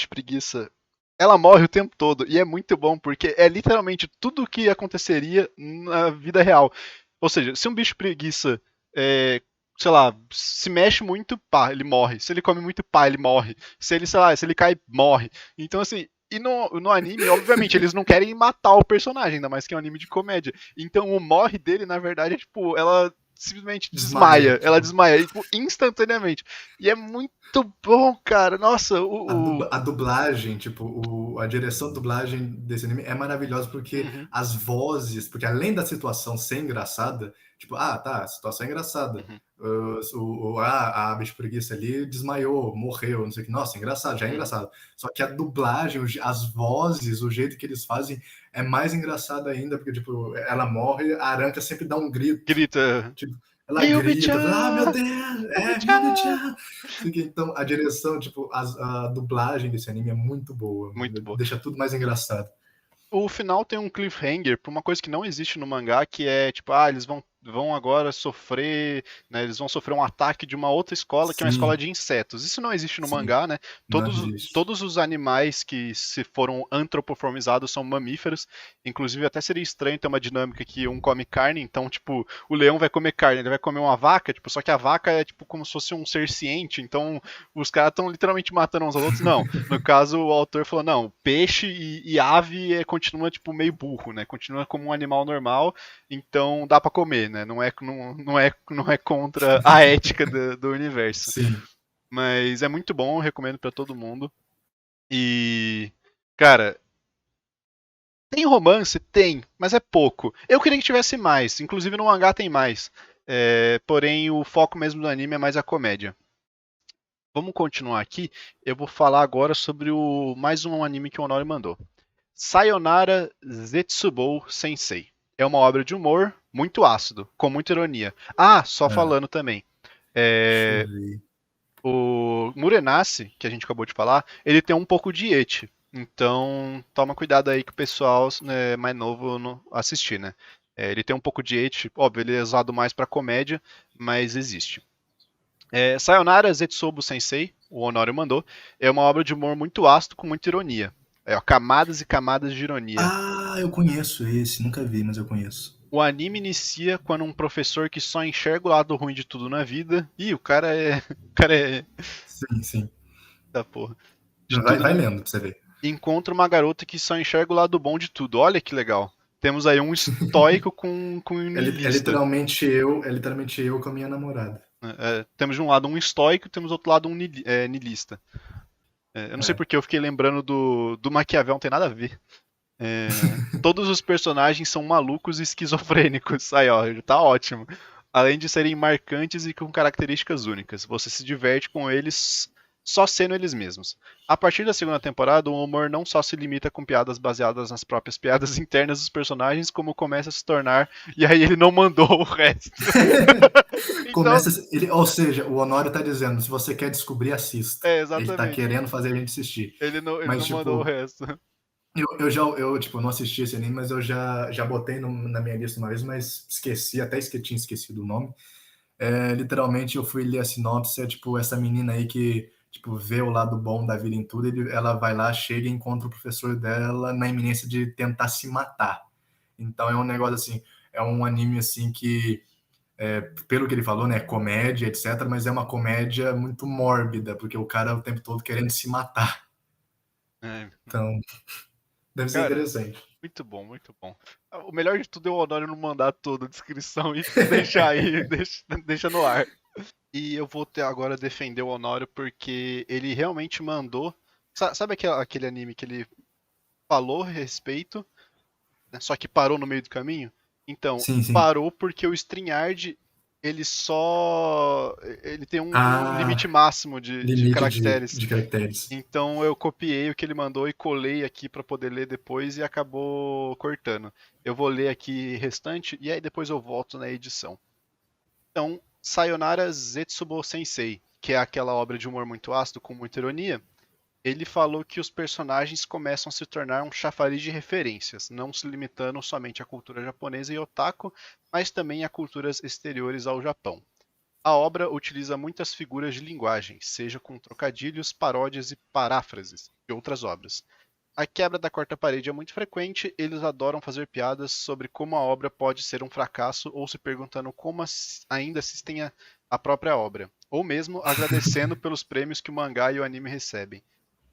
[SPEAKER 1] preguiça, ela morre o tempo todo. E é muito bom, porque é literalmente tudo o que aconteceria na vida real. Ou seja, se um bicho preguiça, é, sei lá, se mexe muito, pá, ele morre. Se ele come muito, pá, ele morre. Se ele, sei lá, se ele cai, morre. Então, assim. E no anime, obviamente, eles não querem matar o personagem, ainda mais que é um anime de comédia. Então o morre dele, na verdade, é tipo, ela simplesmente
[SPEAKER 2] Desmaia,
[SPEAKER 1] desmaia. Ela
[SPEAKER 2] tipo,
[SPEAKER 1] desmaia, e, tipo, instantaneamente. E é muito bom, cara. Nossa,
[SPEAKER 2] a dublagem, tipo, a direção de dublagem desse anime é maravilhosa porque
[SPEAKER 1] Uhum,
[SPEAKER 2] as vozes, porque além da situação ser engraçada, tipo, tá, a situação é engraçada.
[SPEAKER 1] uhum,
[SPEAKER 2] A bicho preguiça ali desmaiou, morreu, não sei o que. Nossa, engraçado, já é
[SPEAKER 1] uhum.
[SPEAKER 2] engraçado. Só que a dublagem, as vozes, o jeito que eles fazem é mais engraçado ainda, porque, tipo, ela morre, a Aranka sempre dá um grito.
[SPEAKER 1] Grita.
[SPEAKER 2] Tipo, ela grita, fala, meu
[SPEAKER 1] Ryubi-chan!
[SPEAKER 2] Deus,
[SPEAKER 1] Ryubi-chan!
[SPEAKER 2] Ryubi-chan! Então, a direção, tipo, a dublagem desse anime é muito boa,
[SPEAKER 1] Muito
[SPEAKER 2] mano.
[SPEAKER 1] boa.
[SPEAKER 2] Deixa tudo mais engraçado.
[SPEAKER 1] O final tem um cliffhanger pra uma coisa que não existe no mangá, que é tipo, eles vão agora sofrer, né, eles vão sofrer um ataque de uma outra escola, que é uma escola
[SPEAKER 2] Sim,
[SPEAKER 1] de insetos. Isso não existe no
[SPEAKER 2] sim,
[SPEAKER 1] mangá, né?
[SPEAKER 2] não
[SPEAKER 1] Todos,
[SPEAKER 2] existe.
[SPEAKER 1] todos os animais que se foram antropoformizados são mamíferos. Inclusive, até seria estranho ter uma dinâmica que um come carne, então, tipo, o leão vai comer carne, ele vai comer uma vaca, tipo, só que a vaca é tipo como se fosse um ser ciente, então os caras estão literalmente matando uns aos outros. Não, no caso, o autor falou, não, peixe e ave continua, tipo, meio burro, né? Continua como um animal normal, então dá pra comer, né? Não é contra a ética do universo.
[SPEAKER 2] Sim.
[SPEAKER 1] Mas é muito bom, eu recomendo pra todo mundo. E, cara, tem romance? Tem, mas é pouco. Eu queria que tivesse mais, inclusive no mangá tem mais. Porém, o foco mesmo do anime é mais a comédia. Vamos continuar aqui. Eu vou falar agora sobre mais um anime que o Honori mandou. Sayonara Zetsubou Sensei. É uma obra de humor muito ácido, com muita ironia. Só
[SPEAKER 2] Ah,
[SPEAKER 1] falando também.
[SPEAKER 2] deixa eu
[SPEAKER 1] é,
[SPEAKER 2] ver.
[SPEAKER 1] o Murenassi, que a gente acabou de falar, ele tem um pouco de ecchi. Então, toma cuidado aí que o pessoal, né, mais novo assistir, né? Ele tem um pouco de ecchi. Óbvio, ele é usado mais para comédia, mas existe. Sayonara Zetsubo Sensei, o Honório mandou, é uma obra de humor muito ácido com muita ironia. Camadas e camadas de ironia.
[SPEAKER 2] Ah, eu conheço esse, nunca vi, mas eu conheço.
[SPEAKER 1] O anime inicia quando um professor que só enxerga o lado ruim de tudo na vida. Ih, o cara é. O cara é.
[SPEAKER 2] Sim, sim.
[SPEAKER 1] Da porra. De
[SPEAKER 2] Vai,
[SPEAKER 1] tudo.
[SPEAKER 2] vai lendo pra você ver.
[SPEAKER 1] Encontra uma garota que só enxerga o lado bom de tudo. Olha que legal. Temos aí um estoico com um
[SPEAKER 2] É
[SPEAKER 1] niilista.
[SPEAKER 2] literalmente eu com a minha namorada.
[SPEAKER 1] Temos de um lado um estoico, temos do outro lado um niilista. Eu não sei
[SPEAKER 2] É.
[SPEAKER 1] porque eu fiquei lembrando do Maquiavel, não tem nada a ver. Todos os personagens são malucos e esquizofrênicos. Aí, ó, tá ótimo. Além de serem marcantes e com características únicas. Você se diverte com eles só sendo eles mesmos. A partir da segunda temporada, o humor não só se limita com piadas baseadas nas próprias piadas internas dos personagens, como começa a se tornar. E aí ele não mandou o resto. Então,
[SPEAKER 2] Começa, ou seja, o Honório tá dizendo, se você quer descobrir, assista. Ele tá
[SPEAKER 1] exatamente.
[SPEAKER 2] querendo fazer a gente assistir.
[SPEAKER 1] Ele
[SPEAKER 2] Mas,
[SPEAKER 1] não mandou o
[SPEAKER 2] tipo,
[SPEAKER 1] resto.
[SPEAKER 2] eu não assisti esse anime, mas eu já botei na minha lista uma vez, mas esqueci, até que tinha esquecido o nome. Literalmente, eu fui ler a sinopse, tipo, essa menina aí que, tipo, vê o lado bom da vida em tudo, ela vai lá, chega e encontra o professor dela na iminência de tentar se matar. Então, é um negócio assim, é um anime, assim, que pelo que ele falou, né, comédia, etc., mas é uma comédia muito mórbida, porque o cara o tempo todo querendo se matar.
[SPEAKER 1] É,
[SPEAKER 2] Então, deve ser
[SPEAKER 1] cara,
[SPEAKER 2] interessante.
[SPEAKER 1] muito bom, muito bom. O melhor de tudo é o Honório não mandar toda a descrição e deixar aí, deixa no ar. E eu vou ter agora defender o Honório porque ele realmente mandou. Sabe aquele anime que ele falou a respeito, né, só que parou no meio do caminho? Então,
[SPEAKER 2] Sim, sim.
[SPEAKER 1] parou porque o StreamYard ele só. Ele tem um limite
[SPEAKER 2] Ah,
[SPEAKER 1] máximo de
[SPEAKER 2] limite
[SPEAKER 1] caracteres.
[SPEAKER 2] de caracteres.
[SPEAKER 1] Então eu copiei o que ele mandou e colei aqui para poder ler depois e acabou cortando. Eu vou ler aqui restante e aí depois eu volto na edição. Então, Sayonara Zetsubo Sensei, que é aquela obra de humor muito ácido com muita ironia, ele falou que os personagens começam a se tornar um chafariz de referências, não se limitando somente à cultura japonesa e otaku, mas também a culturas exteriores ao Japão. A obra utiliza muitas figuras de linguagem, seja com trocadilhos, paródias e paráfrases de outras obras. A quebra da quarta parede é muito frequente, eles adoram fazer piadas sobre como a obra pode ser um fracasso ou se perguntando como ainda assistem a própria obra, ou mesmo agradecendo pelos prêmios que o mangá e o anime recebem.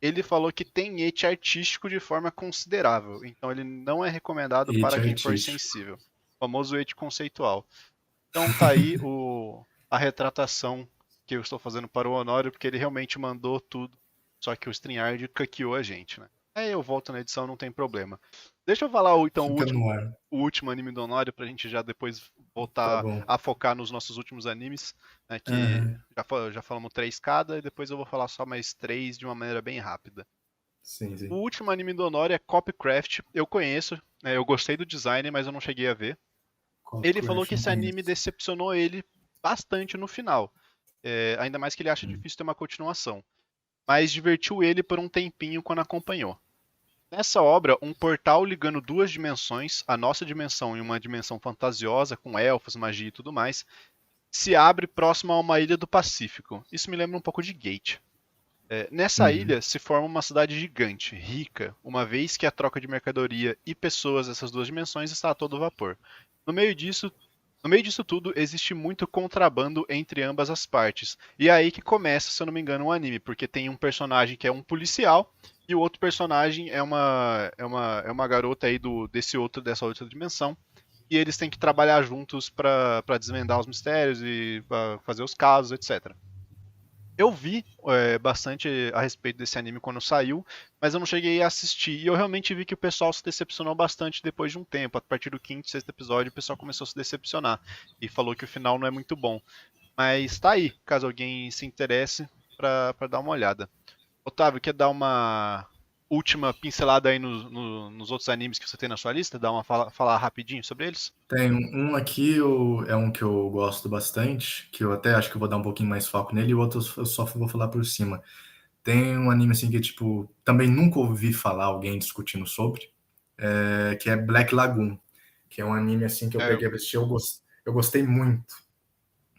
[SPEAKER 1] Ele falou que tem ete artístico de forma considerável, então ele não é recomendado para
[SPEAKER 2] Arte
[SPEAKER 1] quem for
[SPEAKER 2] artístico.
[SPEAKER 1] sensível. O famoso ete conceitual. Então tá aí a retratação que eu estou fazendo para o Honório, porque ele realmente mandou tudo, só que o StreamYard caqueou a gente, né? Aí eu volto na edição, não tem problema. Deixa eu falar então
[SPEAKER 2] Fica no ar.
[SPEAKER 1] o último anime do Honório, pra gente já depois
[SPEAKER 2] Tá
[SPEAKER 1] voltar
[SPEAKER 2] bom.
[SPEAKER 1] a focar nos nossos últimos animes, né, que
[SPEAKER 2] Aham.
[SPEAKER 1] já falamos três cada, e depois eu vou falar só mais três de uma maneira bem rápida.
[SPEAKER 2] Sim,
[SPEAKER 1] O
[SPEAKER 2] sim.
[SPEAKER 1] último anime do Honório é Copycraft, eu conheço, né, eu gostei do design, mas eu não cheguei a ver. Ele falou
[SPEAKER 2] Copcraft
[SPEAKER 1] que
[SPEAKER 2] não
[SPEAKER 1] esse anime
[SPEAKER 2] conheço.
[SPEAKER 1] decepcionou ele bastante no final. Ainda mais que ele acha
[SPEAKER 2] Hum.
[SPEAKER 1] difícil ter uma continuação. Mas divertiu ele por um tempinho quando acompanhou. Nessa obra, um portal ligando duas dimensões, a nossa dimensão e uma dimensão fantasiosa, com elfos, magia e tudo mais, se abre próximo a uma ilha do Pacífico. Isso me lembra um pouco de Gate. Nessa
[SPEAKER 2] Uhum.
[SPEAKER 1] ilha se forma uma cidade gigante, rica, uma vez que a troca de mercadoria e pessoas dessas duas dimensões está a todo vapor. No meio disso, no meio disso tudo, existe muito contrabando entre ambas as partes. E é aí que começa, se eu não me engano, o anime, porque tem um personagem que é um policial e o outro personagem é uma garota aí dessa outra dimensão. E eles têm que trabalhar juntos para desvendar os mistérios e pra fazer os casos, etc. Eu vi bastante a respeito desse anime quando saiu, mas eu não cheguei a assistir. E eu realmente vi que o pessoal se decepcionou bastante depois de um tempo. A partir do quinto, sexto episódio, o pessoal começou a se decepcionar e falou que o final não é muito bom. Mas tá aí, caso alguém se interesse, pra dar uma olhada. Otávio, quer dar uma última pincelada aí nos outros animes que você tem na sua lista? Dar uma falar rapidinho sobre eles?
[SPEAKER 2] Tem um aqui, é um que eu gosto bastante, que eu até acho que eu vou dar um pouquinho mais foco nele, e o outro eu só vou falar por cima. Tem um anime assim que, tipo, também nunca ouvi falar alguém discutindo sobre, que é Black Lagoon, que é um anime assim que eu
[SPEAKER 1] É,
[SPEAKER 2] peguei pra assistir, eu gostei muito.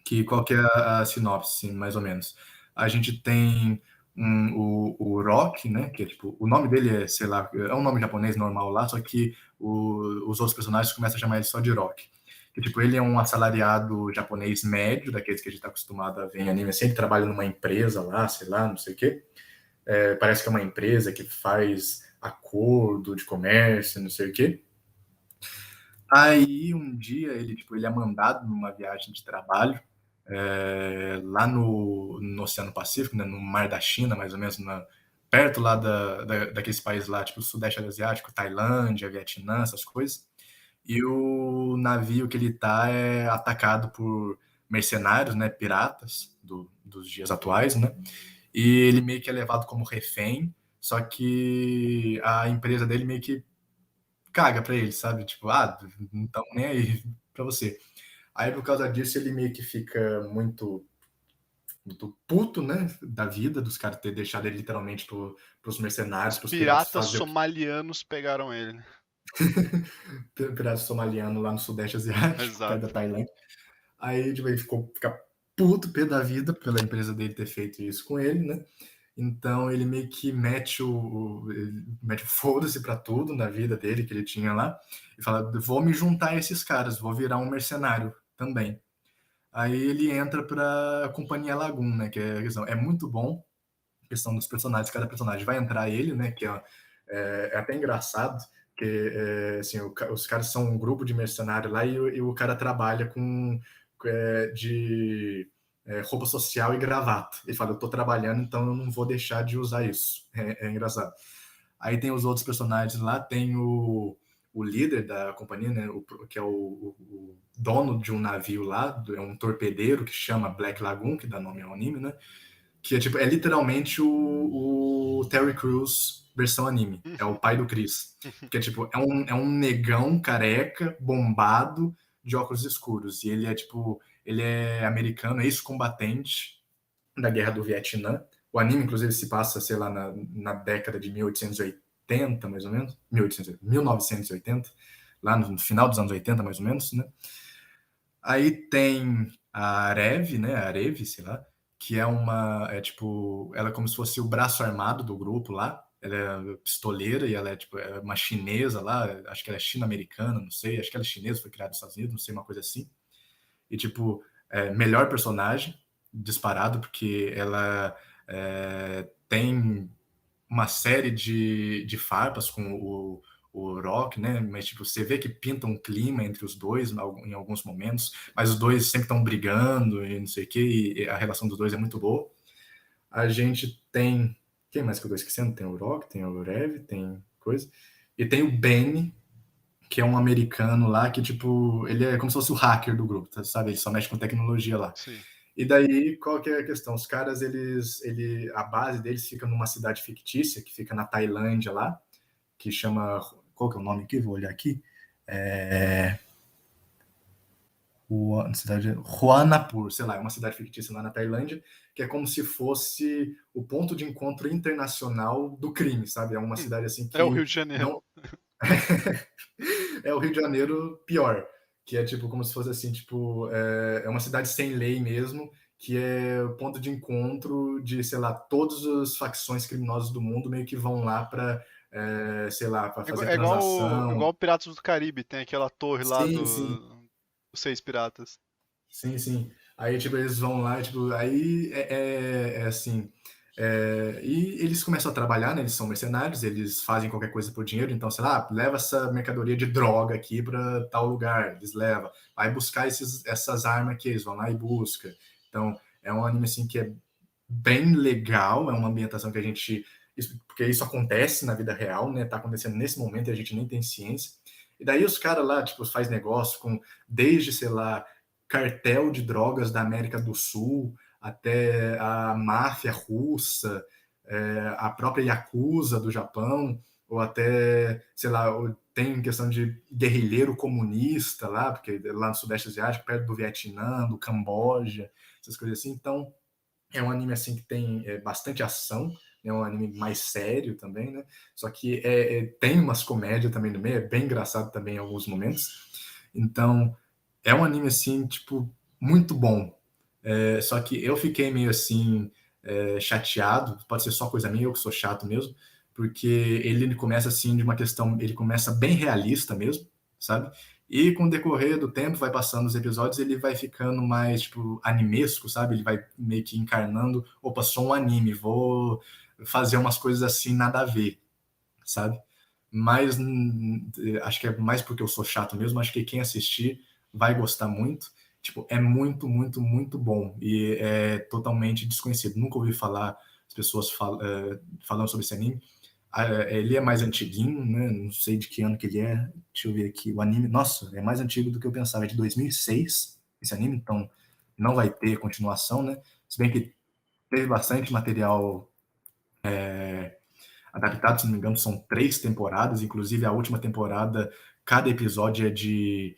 [SPEAKER 2] Que qual que é a sinopse, mais ou menos? A gente tem o Rock, né? Que é tipo, o nome dele é, sei lá, é um nome japonês normal lá, só que os outros personagens começam a chamar ele só de Rock. Que tipo, ele é um assalariado japonês médio, daqueles que a gente está acostumado a ver em anime, assim, ele trabalha numa empresa lá, sei lá, não sei o quê. Parece que é uma empresa que faz acordo de comércio, não sei o quê. Aí um dia ele, tipo, ele é mandado numa viagem de trabalho lá no Oceano Pacífico, né, no Mar da China, mais ou menos, perto lá daqueles países lá, tipo Sudeste Asiático, Tailândia, Vietnã, essas coisas. E o navio que ele tá é atacado por mercenários, né, piratas dos dias atuais, né? E ele meio que é levado como refém, só que a empresa dele meio que caga pra ele, sabe? Tipo, não estão nem aí pra você. Aí, por causa disso, ele meio que fica muito puto, né? Da vida, dos caras ter deixado ele literalmente pros mercenários,
[SPEAKER 1] os
[SPEAKER 2] pros piratas
[SPEAKER 1] piratas
[SPEAKER 2] fazer o que.
[SPEAKER 1] somalianos pegaram ele.
[SPEAKER 2] Pirata somaliano lá no Sudeste Asiático, perto da
[SPEAKER 1] Exato.
[SPEAKER 2] Tailândia. Aí, tipo, ele fica puto, pé da vida, pela empresa dele ter feito isso com ele, né? Então ele meio que mete o foda-se pra tudo na vida dele que ele tinha lá e fala: vou me juntar a esses caras, vou virar um mercenário também. Aí ele entra pra Companhia Lagoon, né? Que é a questão. É muito bom a questão dos personagens. Cada personagem vai entrar ele, né? Que é até engraçado, que assim, os caras são um grupo de mercenários lá e o cara trabalha de roupa social e gravata. Ele fala: eu tô trabalhando, então eu não vou deixar de usar isso. É engraçado. Aí tem os outros personagens lá, tem o líder da companhia, né, que é o dono de um navio lá, é um torpedeiro que chama Black Lagoon, que dá nome ao anime, né? Que é tipo, é literalmente o Terry Crews versão anime. É o
[SPEAKER 1] Uhum.
[SPEAKER 2] pai do Chris. Que é tipo, é um negão careca, bombado, de óculos escuros. E ele é tipo, ele é americano, ex-combatente da Guerra do Vietnã. O anime, inclusive, se passa, sei lá, na década de 1880, mais ou menos. 1980, lá no final dos anos 80, mais ou menos, né? Aí tem a Arev, né? A Arev, sei lá, que é tipo, ela é como se fosse o braço armado do grupo lá. Ela é pistoleira e ela é tipo uma chinesa lá, acho que ela é china-americana, não sei, acho que ela é chinesa, foi criada nos Estados Unidos, não sei, uma coisa assim. E tipo, melhor personagem disparado porque ela tem uma série de farpas com o Rock, né? Mas tipo, você vê que pinta um clima entre os dois em alguns momentos, mas os dois sempre estão brigando e não sei o que, e a relação dos dois é muito boa. A gente tem. Quem mais que eu tô esquecendo? Tem o Rock, tem o Rev, tem coisa. E tem o Ben, que é um americano lá que, tipo, ele é como se fosse o hacker do grupo, sabe? Ele só mexe com tecnologia lá.
[SPEAKER 1] Sim.
[SPEAKER 2] E daí, qual que é a questão? Os caras, a base deles fica numa cidade fictícia, que fica na Tailândia lá, que chama, qual que é o nome aqui? Vou olhar aqui. É, cidade Juanapur, sei lá, é uma cidade fictícia lá na Tailândia, que é como se fosse o ponto de encontro internacional do crime, sabe? É uma cidade assim
[SPEAKER 1] É o Rio
[SPEAKER 2] que
[SPEAKER 1] de Janeiro.
[SPEAKER 2] não é o Rio de Janeiro pior, que é tipo como se fosse assim, tipo, é uma cidade sem lei mesmo, que é o ponto de encontro de, sei lá, todas as facções criminosas do mundo meio que vão lá para, sei lá, para fazer
[SPEAKER 1] Igual
[SPEAKER 2] transação.
[SPEAKER 1] o Piratas do Caribe, tem aquela torre lá
[SPEAKER 2] Sim, sim.
[SPEAKER 1] dos Seis Piratas.
[SPEAKER 2] Sim, sim. Aí, tipo, eles vão lá, tipo, aí é assim. E eles começam a trabalhar, né? Eles são mercenários, eles fazem qualquer coisa por dinheiro. Então, sei lá, leva essa mercadoria de droga aqui para tal lugar, eles levam. Vai buscar essas armas aqui, eles vão lá e busca. Então, é um anime assim que é bem legal, é uma ambientação que a gente. Porque isso acontece na vida real, né? Tá acontecendo nesse momento e a gente nem tem ciência. E daí os caras lá, tipo, faz negócio com, desde, sei lá, cartel de drogas da América do Sul até a máfia russa, a própria Yakuza do Japão, ou até, sei lá, tem questão de guerrilheiro comunista lá, porque lá no Sudeste Asiático, perto do Vietnã, do Camboja, essas coisas assim. Então, é um anime assim que tem bastante ação, é um anime mais sério também, né? Só que tem umas comédias também no meio, é bem engraçado também em alguns momentos. Então, é um anime assim, tipo, muito bom. Só que eu fiquei meio assim, chateado, pode ser só coisa minha, eu que sou chato mesmo, porque ele começa assim de uma questão, ele começa bem realista mesmo, sabe? E com o decorrer do tempo, vai passando os episódios, ele vai ficando mais, tipo, animesco, sabe? Ele vai meio que encarnando, opa, sou um anime, vou fazer umas coisas assim, nada a ver, sabe? Mas acho que é mais porque eu sou chato mesmo, acho que quem assistir vai gostar muito. Tipo, é muito, muito, muito bom. E é totalmente desconhecido. Nunca ouvi falar, as pessoas falando sobre esse anime. Ele é mais antiguinho, né? Não sei de que ano que ele é. Deixa eu ver aqui. O anime, nossa, é mais antigo do que eu pensava. É de 2006, esse anime, então não vai ter continuação, né? Se bem que teve bastante material adaptado, se não me engano, são 3 temporadas. Inclusive, a última temporada, cada episódio é de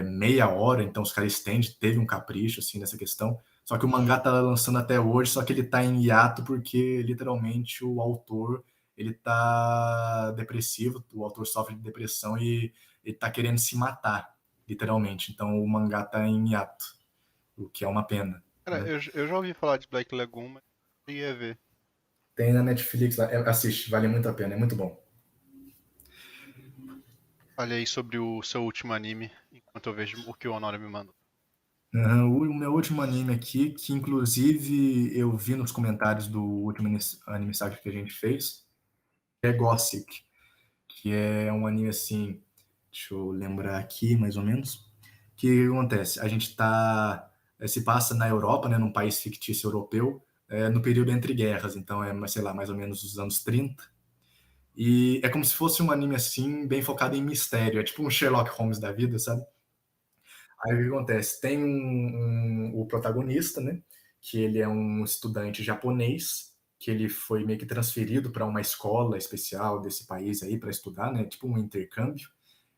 [SPEAKER 2] meia hora, então os caras estendem. Teve um capricho, assim, nessa questão. Só que o mangá tá lançando até hoje, só que ele tá em hiato porque, literalmente, o autor ele tá depressivo, o autor sofre de depressão e ele tá querendo se matar, literalmente. Então o mangá tá em hiato, o que é uma pena,
[SPEAKER 1] Cara,
[SPEAKER 2] né?
[SPEAKER 1] eu já ouvi falar de Black Lagoon, mas não cheguei a ver.
[SPEAKER 2] Tem na Netflix, assiste, vale muito a pena, é muito bom.
[SPEAKER 1] Fale aí sobre o seu último anime, enquanto eu vejo o que o Honório me mandou.
[SPEAKER 2] O meu último anime aqui, que inclusive eu vi nos comentários do último anime saga que a gente fez, é Gossip, que é um anime assim, deixa eu lembrar aqui mais ou menos, que acontece, a gente tá, se passa na Europa, né, num país fictício europeu, no período entre guerras, então sei lá, mais ou menos os anos 30, e é como se fosse um anime assim, bem focado em mistério, é tipo um Sherlock Holmes da vida, sabe? Aí o que acontece? Tem o protagonista, né? Que ele é um estudante japonês, que ele foi meio que transferido para uma escola especial desse país aí para estudar, né? Tipo um intercâmbio.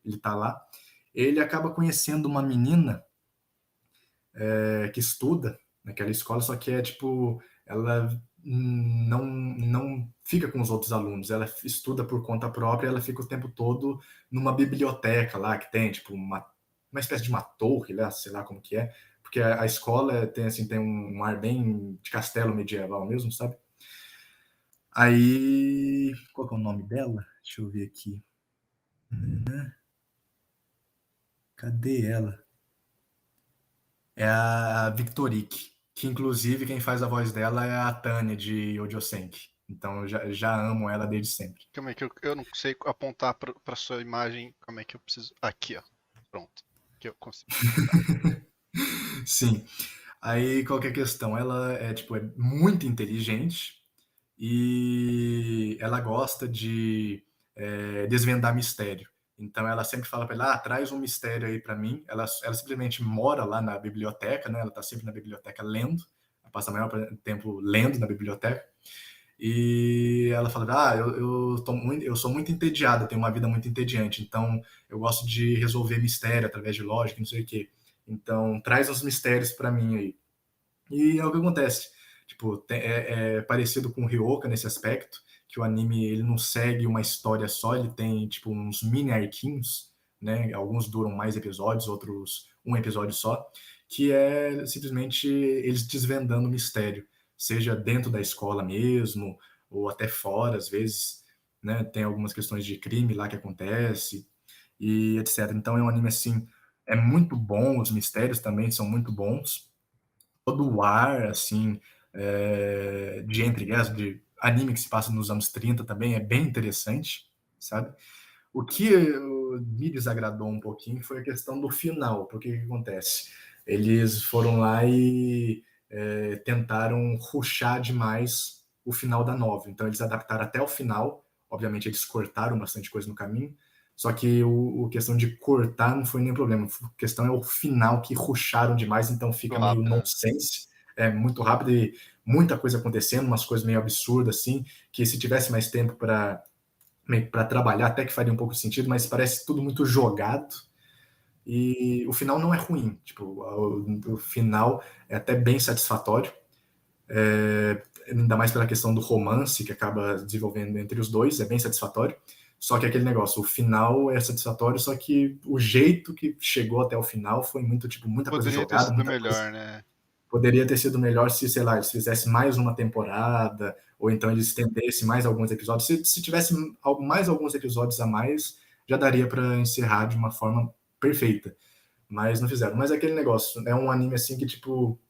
[SPEAKER 2] Ele tá lá. Ele acaba conhecendo uma menina que estuda naquela escola, só que é tipo, ela não fica com os outros alunos, ela estuda por conta própria, ela fica o tempo todo numa biblioteca lá que tem tipo uma espécie de uma torre lá, sei lá como que é, porque a escola tem assim tem um ar bem de castelo medieval mesmo, sabe? Aí, qual que é o nome dela? Deixa eu ver aqui. Cadê ela? É a Victorique, que inclusive quem faz a voz dela é a Tânia de Yojo Senki. Então eu já amo ela desde sempre.
[SPEAKER 1] Como é que eu não sei apontar pra sua imagem, como é que eu preciso. Aqui, ó. Pronto. Que eu consigo.
[SPEAKER 2] Sim. Aí qual que é a questão? Ela é tipo é muito inteligente e ela gosta de desvendar mistério. Então ela sempre fala para ele, traz um mistério aí para mim. Ela simplesmente mora lá na biblioteca, né? Ela tá sempre na biblioteca lendo, ela passa o maior tempo lendo na biblioteca. E ela fala, eu sou muito entediada, tenho uma vida muito entediante, então eu gosto de resolver mistério através de lógica, não sei o quê. Então, traz uns mistérios para mim aí. E é o que acontece. Tipo, é parecido com o Ryoka nesse aspecto, que o anime ele não segue uma história só, ele tem tipo uns mini arquinhos, né? Alguns duram mais episódios, outros um episódio só, que é simplesmente eles desvendando o mistério, seja dentro da escola mesmo, ou até fora, às vezes, né? Tem algumas questões de crime lá que acontece e etc. Então é um anime assim, é muito bom, os mistérios também são muito bons, todo o ar, assim, de entre guerras, de anime que se passa nos anos 30 também é bem interessante, sabe? O que me desagradou um pouquinho foi a questão do final, porque o que acontece? Eles foram lá e tentaram rushar demais o final da novela. Então eles adaptaram até o final, obviamente eles cortaram bastante coisa no caminho, só que a questão de cortar não foi nem problema, a questão é o final que rusharam demais, então fica
[SPEAKER 1] Muito
[SPEAKER 2] meio
[SPEAKER 1] rápido, né?
[SPEAKER 2] nonsense, é muito rápido e muita coisa acontecendo, umas coisas meio absurdas assim, que se tivesse mais tempo para trabalhar, até que faria um pouco de sentido, mas parece tudo muito jogado. E o final não é ruim, tipo, o final é até bem satisfatório, ainda mais pela questão do romance que acaba desenvolvendo entre os dois, é bem satisfatório. Só que aquele negócio, o final é satisfatório, só que o jeito que chegou até o final foi muito, tipo, muita coisa
[SPEAKER 1] Poderia ter
[SPEAKER 2] jogada,
[SPEAKER 1] sido
[SPEAKER 2] muita coisa.
[SPEAKER 1] melhor, né?
[SPEAKER 2] Poderia ter sido melhor se, sei lá, eles fizessem mais uma temporada, ou então eles estendessem mais alguns episódios. Se tivesse mais alguns episódios a mais, já daria para encerrar de uma forma perfeita. Mas não fizeram. Mas é aquele negócio, é um anime assim que, tipo,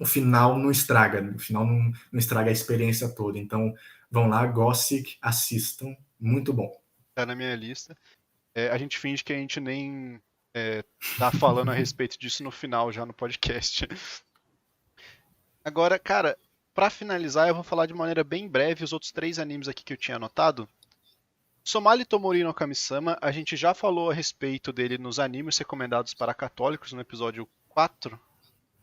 [SPEAKER 2] o final não estraga, o final não estraga a experiência toda. Então, vão lá, Gothic, assistam, muito bom.
[SPEAKER 1] Tá na minha lista. A gente finge que a gente nem tá falando a respeito disso no final já no podcast. Agora, cara, pra finalizar, eu vou falar de maneira bem breve os outros 3 animes aqui que eu tinha anotado. Somali Tomori no Kami-sama, a gente já falou a respeito dele nos animes recomendados para católicos no episódio 4.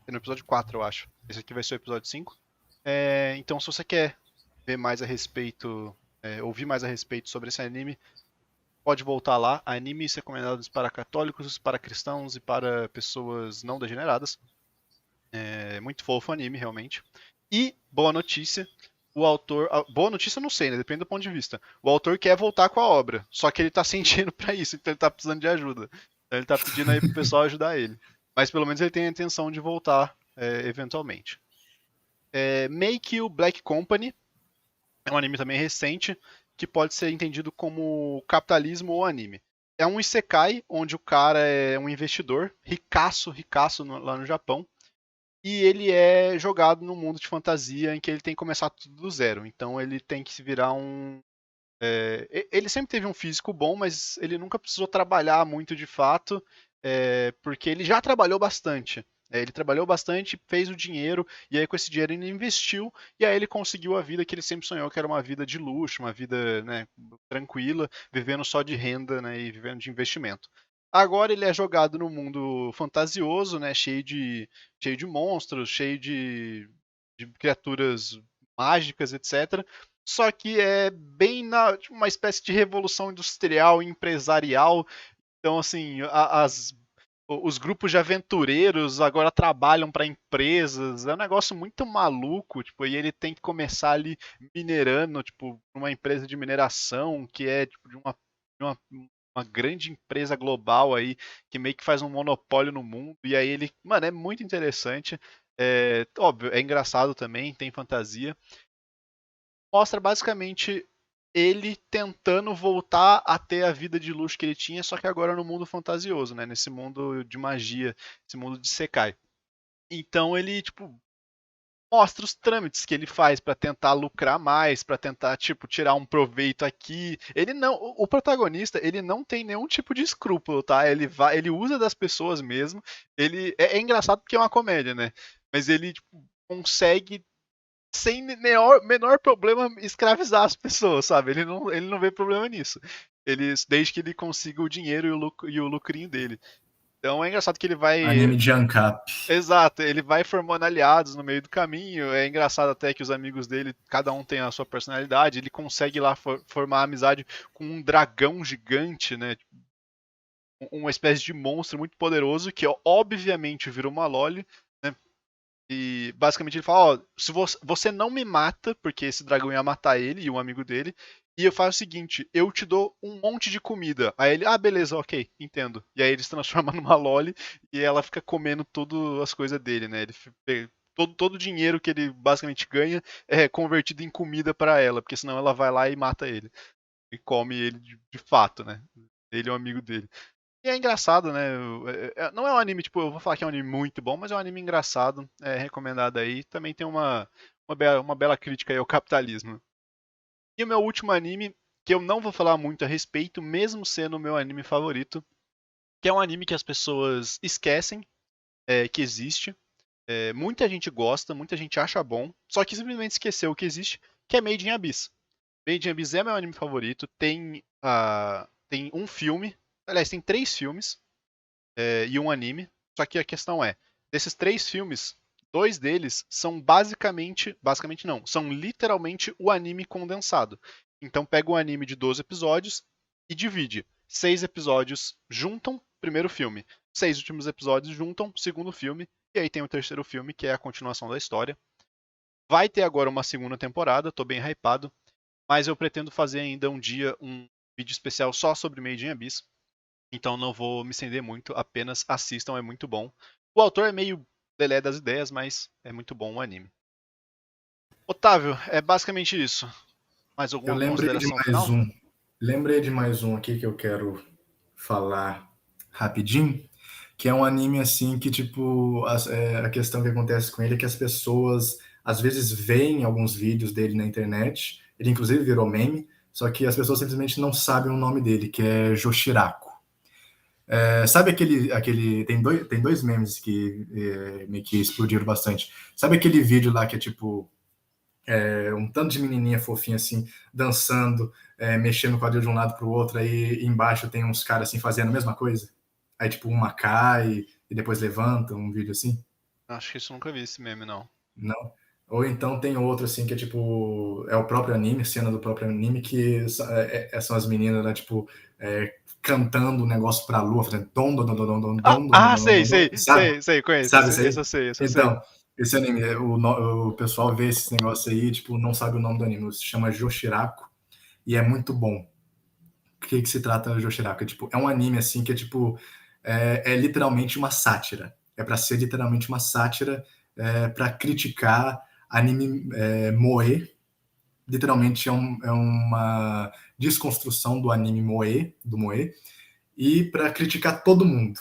[SPEAKER 1] No episódio 4, eu acho. Esse aqui vai ser o episódio 5. Então, se você quer ver mais a respeito, ouvir mais a respeito sobre esse anime, pode voltar lá. Animes recomendados para católicos, para cristãos e para pessoas não degeneradas. É muito fofo o anime, realmente. E, boa notícia, o autor. Boa notícia eu não sei, né? Depende do ponto de vista. O autor quer voltar com a obra, só que ele tá sem dinheiro pra isso, então ele tá precisando de ajuda. Então ele tá pedindo aí pro pessoal ajudar ele. Mas pelo menos ele tem a intenção de voltar eventualmente. Make You Black Company é um anime também recente que pode ser entendido como capitalismo ou anime. É um isekai onde o cara é um investidor, ricaço, ricaço lá no Japão, e ele é jogado num mundo de fantasia em que ele tem que começar tudo do zero. Então ele tem que se virar um. Ele sempre teve um físico bom, mas ele nunca precisou trabalhar muito de fato, porque ele já trabalhou bastante. Ele trabalhou bastante, fez o dinheiro, e aí com esse dinheiro ele investiu, e aí ele conseguiu a vida que ele sempre sonhou, que era uma vida de luxo, uma vida, né, tranquila, vivendo só de renda, né, e vivendo de investimento. Agora ele é jogado no mundo fantasioso, né, cheio de monstros, cheio de criaturas mágicas, etc. Só que é bem tipo, uma espécie de revolução industrial e empresarial. Então, assim, os grupos de aventureiros agora trabalham para empresas. É um negócio muito maluco, tipo, e ele tem que começar ali minerando, tipo, uma empresa de mineração que é tipo, de uma grande empresa global aí que meio que faz um monopólio no mundo. E aí ele, mano, é muito interessante. Óbvio, é engraçado também, tem fantasia. Mostra basicamente ele tentando voltar a ter a vida de luxo que ele tinha, só que agora no mundo fantasioso, né? Nesse mundo de magia, esse mundo de Sekai. Então ele, tipo, mostra os trâmites que ele faz para tentar lucrar mais, para tentar, tipo, tirar um proveito aqui. Ele não, o protagonista, ele não tem nenhum tipo de escrúpulo, tá? Ele usa das pessoas mesmo. Ele é engraçado porque é uma comédia, né? Mas ele, tipo, consegue sem menor problema escravizar as pessoas, sabe? Ele não vê problema nisso. Desde que ele consiga o dinheiro e o lucrinho dele. Então é engraçado que ele vai.
[SPEAKER 2] Anime de Ancap.
[SPEAKER 1] Exato, ele vai formando aliados no meio do caminho. É engraçado até que os amigos dele, cada um tem a sua personalidade. Ele consegue lá formar amizade com um dragão gigante, né? uma espécie de monstro muito poderoso que obviamente vira uma loli, né? E basicamente ele fala, ó, se você não me mata, porque esse dragão ia matar ele e um amigo dele, e eu faço o seguinte, eu te dou um monte de comida. Aí ele, beleza, ok, entendo. E aí ele se transforma numa loli e ela fica comendo todas as coisas dele, né? Todo o dinheiro que ele basicamente ganha é convertido em comida pra ela, porque senão ela vai lá e mata ele. E come ele de fato, né? Ele é um amigo dele. E é engraçado, né? Não é um anime, tipo, eu vou falar que é um anime muito bom, mas é um anime engraçado, é recomendado aí. Também tem uma bela crítica aí ao capitalismo. E o meu último anime, que eu não vou falar muito a respeito, mesmo sendo o meu anime favorito, que é um anime que as pessoas esquecem que existe. Muita gente gosta, muita gente acha bom, só que simplesmente esqueceu que existe, que é Made in Abyss. Made in Abyss é meu anime favorito, tem um filme, aliás, tem 3 filmes e um anime. Só que a questão é, desses 3 filmes, 2 deles são basicamente não, são literalmente o anime condensado. Então pega um anime de 12 episódios e divide. 6 episódios juntam primeiro filme, 6 últimos episódios juntam segundo filme, e aí tem o terceiro filme, que é a continuação da história. Vai ter agora uma segunda temporada, tô bem hypado, mas eu pretendo fazer ainda um dia um vídeo especial só sobre Made in Abyss. Então não vou me estender muito, apenas assistam, é muito bom. O autor é meio lelé das ideias, mas é muito bom o anime. Otávio, é basicamente isso. Mais
[SPEAKER 2] Eu
[SPEAKER 1] alguma
[SPEAKER 2] lembrei de
[SPEAKER 1] consideração
[SPEAKER 2] mais
[SPEAKER 1] final?
[SPEAKER 2] um. Lembrei de mais um aqui que eu quero falar rapidinho, que é um anime assim que, tipo, a questão que acontece com ele é que as pessoas às vezes veem alguns vídeos dele na internet, ele inclusive virou meme, só que as pessoas simplesmente não sabem o nome dele, que é Joshiraku. Sabe tem dois memes que meio que explodiram bastante. Sabe aquele vídeo lá que é tipo um tanto de menininha fofinha assim, dançando, mexendo o quadril de um lado pro outro, aí embaixo tem uns caras assim fazendo a mesma coisa? Aí tipo uma cai e depois levanta, um vídeo assim?
[SPEAKER 1] Acho que isso eu nunca vi esse meme, não.
[SPEAKER 2] Não. Ou então tem outro assim que é tipo, é o próprio anime, cena do próprio anime, que são as meninas lá, tipo, cantando um negócio pra lua, fazendo dom, dom, dom, dom, dom, dom, dom, dom,
[SPEAKER 1] Sei,
[SPEAKER 2] dom, dom,
[SPEAKER 1] sei,
[SPEAKER 2] sabe?
[SPEAKER 1] sei, sei, conheço.
[SPEAKER 2] Sabe
[SPEAKER 1] Esse,
[SPEAKER 2] isso
[SPEAKER 1] esse
[SPEAKER 2] aí?
[SPEAKER 1] eu sei, esse eu sei.
[SPEAKER 2] Então, esse anime, o pessoal vê esse negócio aí, tipo, não sabe o nome do anime, se chama Joshiraku, e é muito bom. O que se trata Joshiraku? Tipo, é um anime assim que é tipo, literalmente uma sátira. É para ser literalmente uma sátira, para criticar anime moe. Literalmente é uma desconstrução do anime do moe, e para criticar todo mundo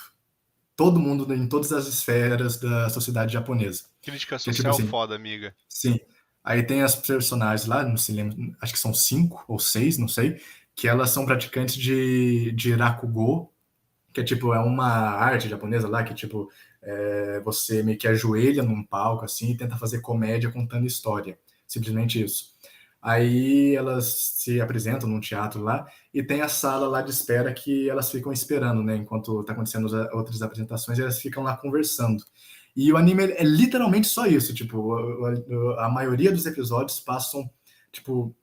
[SPEAKER 2] em todas as esferas da sociedade japonesa.
[SPEAKER 1] Crítica
[SPEAKER 2] Que é tipo
[SPEAKER 1] social
[SPEAKER 2] assim,
[SPEAKER 1] foda, amiga.
[SPEAKER 2] sim. Aí tem as personagens lá, não se lembra, acho que são 5 ou 6, não sei, que elas são praticantes de Rakugo, que é tipo, é uma arte japonesa lá que tipo, você meio que ajoelha num palco assim e tenta fazer comédia contando história. Simplesmente isso. Aí elas se apresentam num teatro lá e tem a sala lá de espera que elas ficam esperando, né? Enquanto tá acontecendo outras apresentações, elas ficam lá conversando. E o anime é literalmente só isso, tipo, a maioria dos episódios passam, tipo,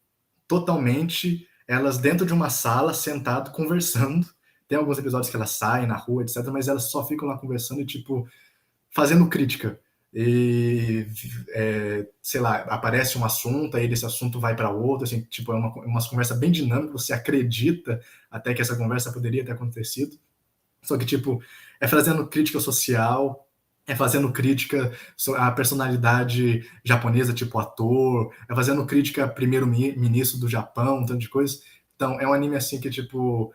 [SPEAKER 2] totalmente elas dentro de uma sala, sentado, conversando. Tem alguns episódios que elas saem na rua, etc., mas elas só ficam lá conversando e, tipo, fazendo crítica. E, sei lá, aparece um assunto, aí desse assunto vai para outro, assim, tipo, é uma conversa bem dinâmica, você acredita até que essa conversa poderia ter acontecido. Só que, tipo, é fazendo crítica social, é fazendo crítica à personalidade japonesa, tipo ator, é fazendo crítica a primeiro-ministro do Japão, um tanto de coisa. Então, é um anime assim que, tipo,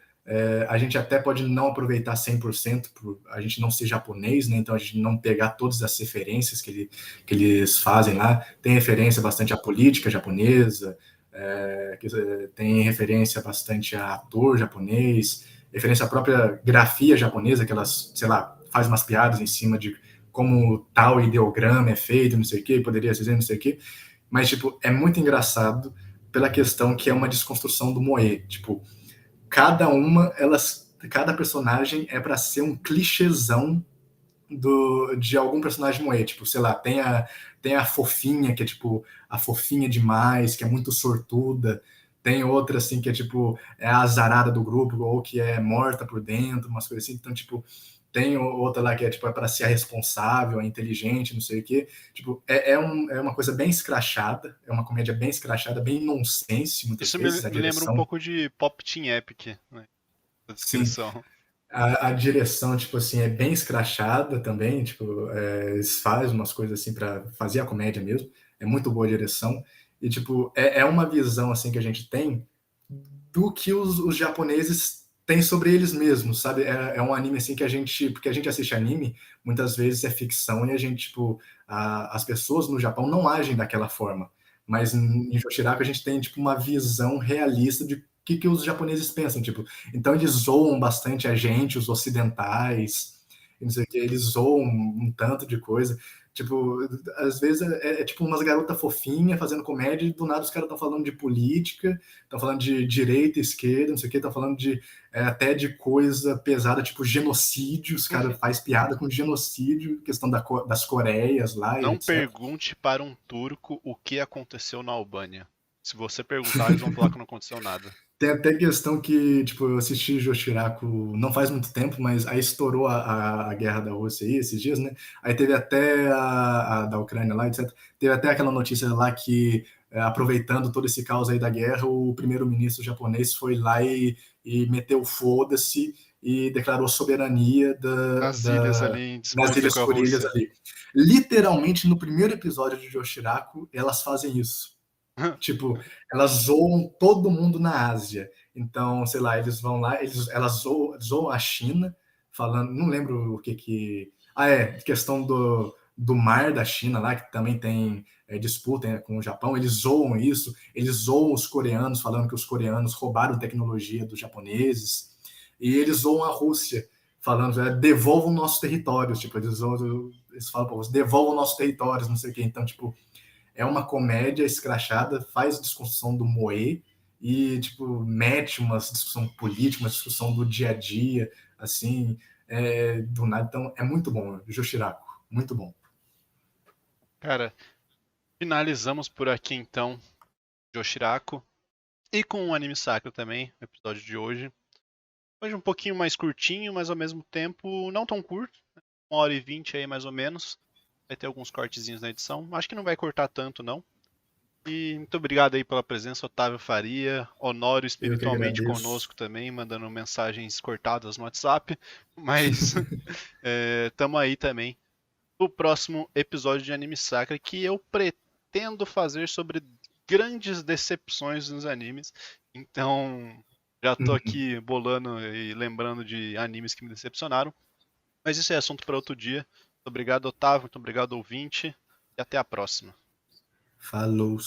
[SPEAKER 2] a gente até pode não aproveitar 100% por a gente não ser japonês, né? Então, a gente não pegar todas as referências que eles fazem lá. Tem referência bastante à política japonesa, tem referência bastante a ator japonês, referência à própria grafia japonesa, que elas, sei lá, faz umas piadas em cima de como tal ideograma é feito, não sei o que, poderia ser não sei o que, mas, tipo, é muito engraçado pela questão que é uma desconstrução do moe, tipo, cada personagem é para ser um clichêzão de algum personagem moe, tipo, sei lá, tem a fofinha, que é tipo a fofinha demais, que é muito sortuda, Tem outra, assim, que é tipo, é a azarada do grupo, ou que é morta por dentro, umas coisas assim. Então, tipo, tem outra lá que é tipo, é para ser a responsável, a inteligente, não sei o quê. Tipo, é uma coisa bem escrachada, é uma comédia bem escrachada, bem nonsense, muitas
[SPEAKER 1] Isso me,
[SPEAKER 2] vezes, a
[SPEAKER 1] me lembra um
[SPEAKER 2] direção.
[SPEAKER 1] pouco de Pop Team Epic, né? A
[SPEAKER 2] Sim,
[SPEAKER 1] descrição.
[SPEAKER 2] a direção, tipo assim, é bem escrachada também, tipo, eles fazem umas coisas assim para fazer a comédia mesmo, é muito boa a direção, e tipo, é uma visão assim que a gente tem do que os japoneses têm sobre eles mesmos, sabe? É um anime assim que a gente, porque a gente assiste anime, muitas vezes é ficção e a gente, tipo, as pessoas no Japão não agem daquela forma, mas em Joshiraku a gente tem, tipo, uma visão realista de que os japoneses pensam, tipo, então eles zoam bastante a gente, os ocidentais, não sei o que, eles zoam um tanto de coisa. Tipo, às vezes é tipo umas garotas fofinhas fazendo comédia e do nada os caras estão falando de política, estão falando de direita, esquerda, não sei o que, estão falando de até de coisa pesada, tipo genocídio, os caras fazem piada com genocídio, questão das Coreias lá e
[SPEAKER 1] Não
[SPEAKER 2] etc.
[SPEAKER 1] pergunte para um turco o que aconteceu na Albânia. Se você perguntar, eles vão falar que não aconteceu nada.
[SPEAKER 2] Tem até questão que, tipo, eu assisti Joshiraku não faz muito tempo, mas aí estourou a guerra da Rússia aí, esses dias, né? Aí teve até a da Ucrânia lá, etc. Teve até aquela notícia lá que, aproveitando todo esse caos aí da guerra, o primeiro-ministro japonês foi lá e meteu foda-se e declarou soberania
[SPEAKER 1] Nas ilhas ali em
[SPEAKER 2] nas
[SPEAKER 1] disputa
[SPEAKER 2] Ilhas
[SPEAKER 1] com a
[SPEAKER 2] Kurilhas
[SPEAKER 1] Rússia.
[SPEAKER 2] ali. Literalmente, no primeiro episódio de Joshiraku, elas fazem isso. Tipo, elas zoam todo mundo na Ásia. Então, sei lá, eles vão lá, elas zoam a China, falando, não lembro o que que. Ah, questão do mar da China lá, que também tem disputa com o Japão. Eles zoam isso, eles zoam os coreanos, falando que os coreanos roubaram tecnologia dos japoneses. E eles zoam a Rússia, falando, devolvam nossos territórios. Tipo, eles falam, pô, devolvam nossos territórios, não sei o quê. Então, tipo, é uma comédia escrachada, faz discussão do Moe e, tipo, mete uma discussão política, uma discussão do dia a dia, assim, do nada. Então, é muito bom, Joshiraku, muito bom.
[SPEAKER 1] Cara, finalizamos por aqui então, Joshiraku. E com o Anime Sacro também, o episódio de hoje. Hoje um pouquinho mais curtinho, mas ao mesmo tempo não tão curto. 1h20 aí mais ou menos. Vai ter alguns cortezinhos na edição. Acho que não vai cortar tanto, não. E muito obrigado aí pela presença, Otávio Faria. Honório
[SPEAKER 2] Eu que
[SPEAKER 1] espiritualmente
[SPEAKER 2] agradeço.
[SPEAKER 1] conosco também, mandando mensagens cortadas no WhatsApp. Mas tamo aí também no próximo episódio de Anime Sacra, que eu pretendo fazer sobre grandes decepções nos animes. Então, já tô aqui bolando e lembrando de animes que me decepcionaram. Mas isso é assunto para outro dia. Muito obrigado, Otávio. Muito obrigado, ouvinte. E até a próxima.
[SPEAKER 2] Falou.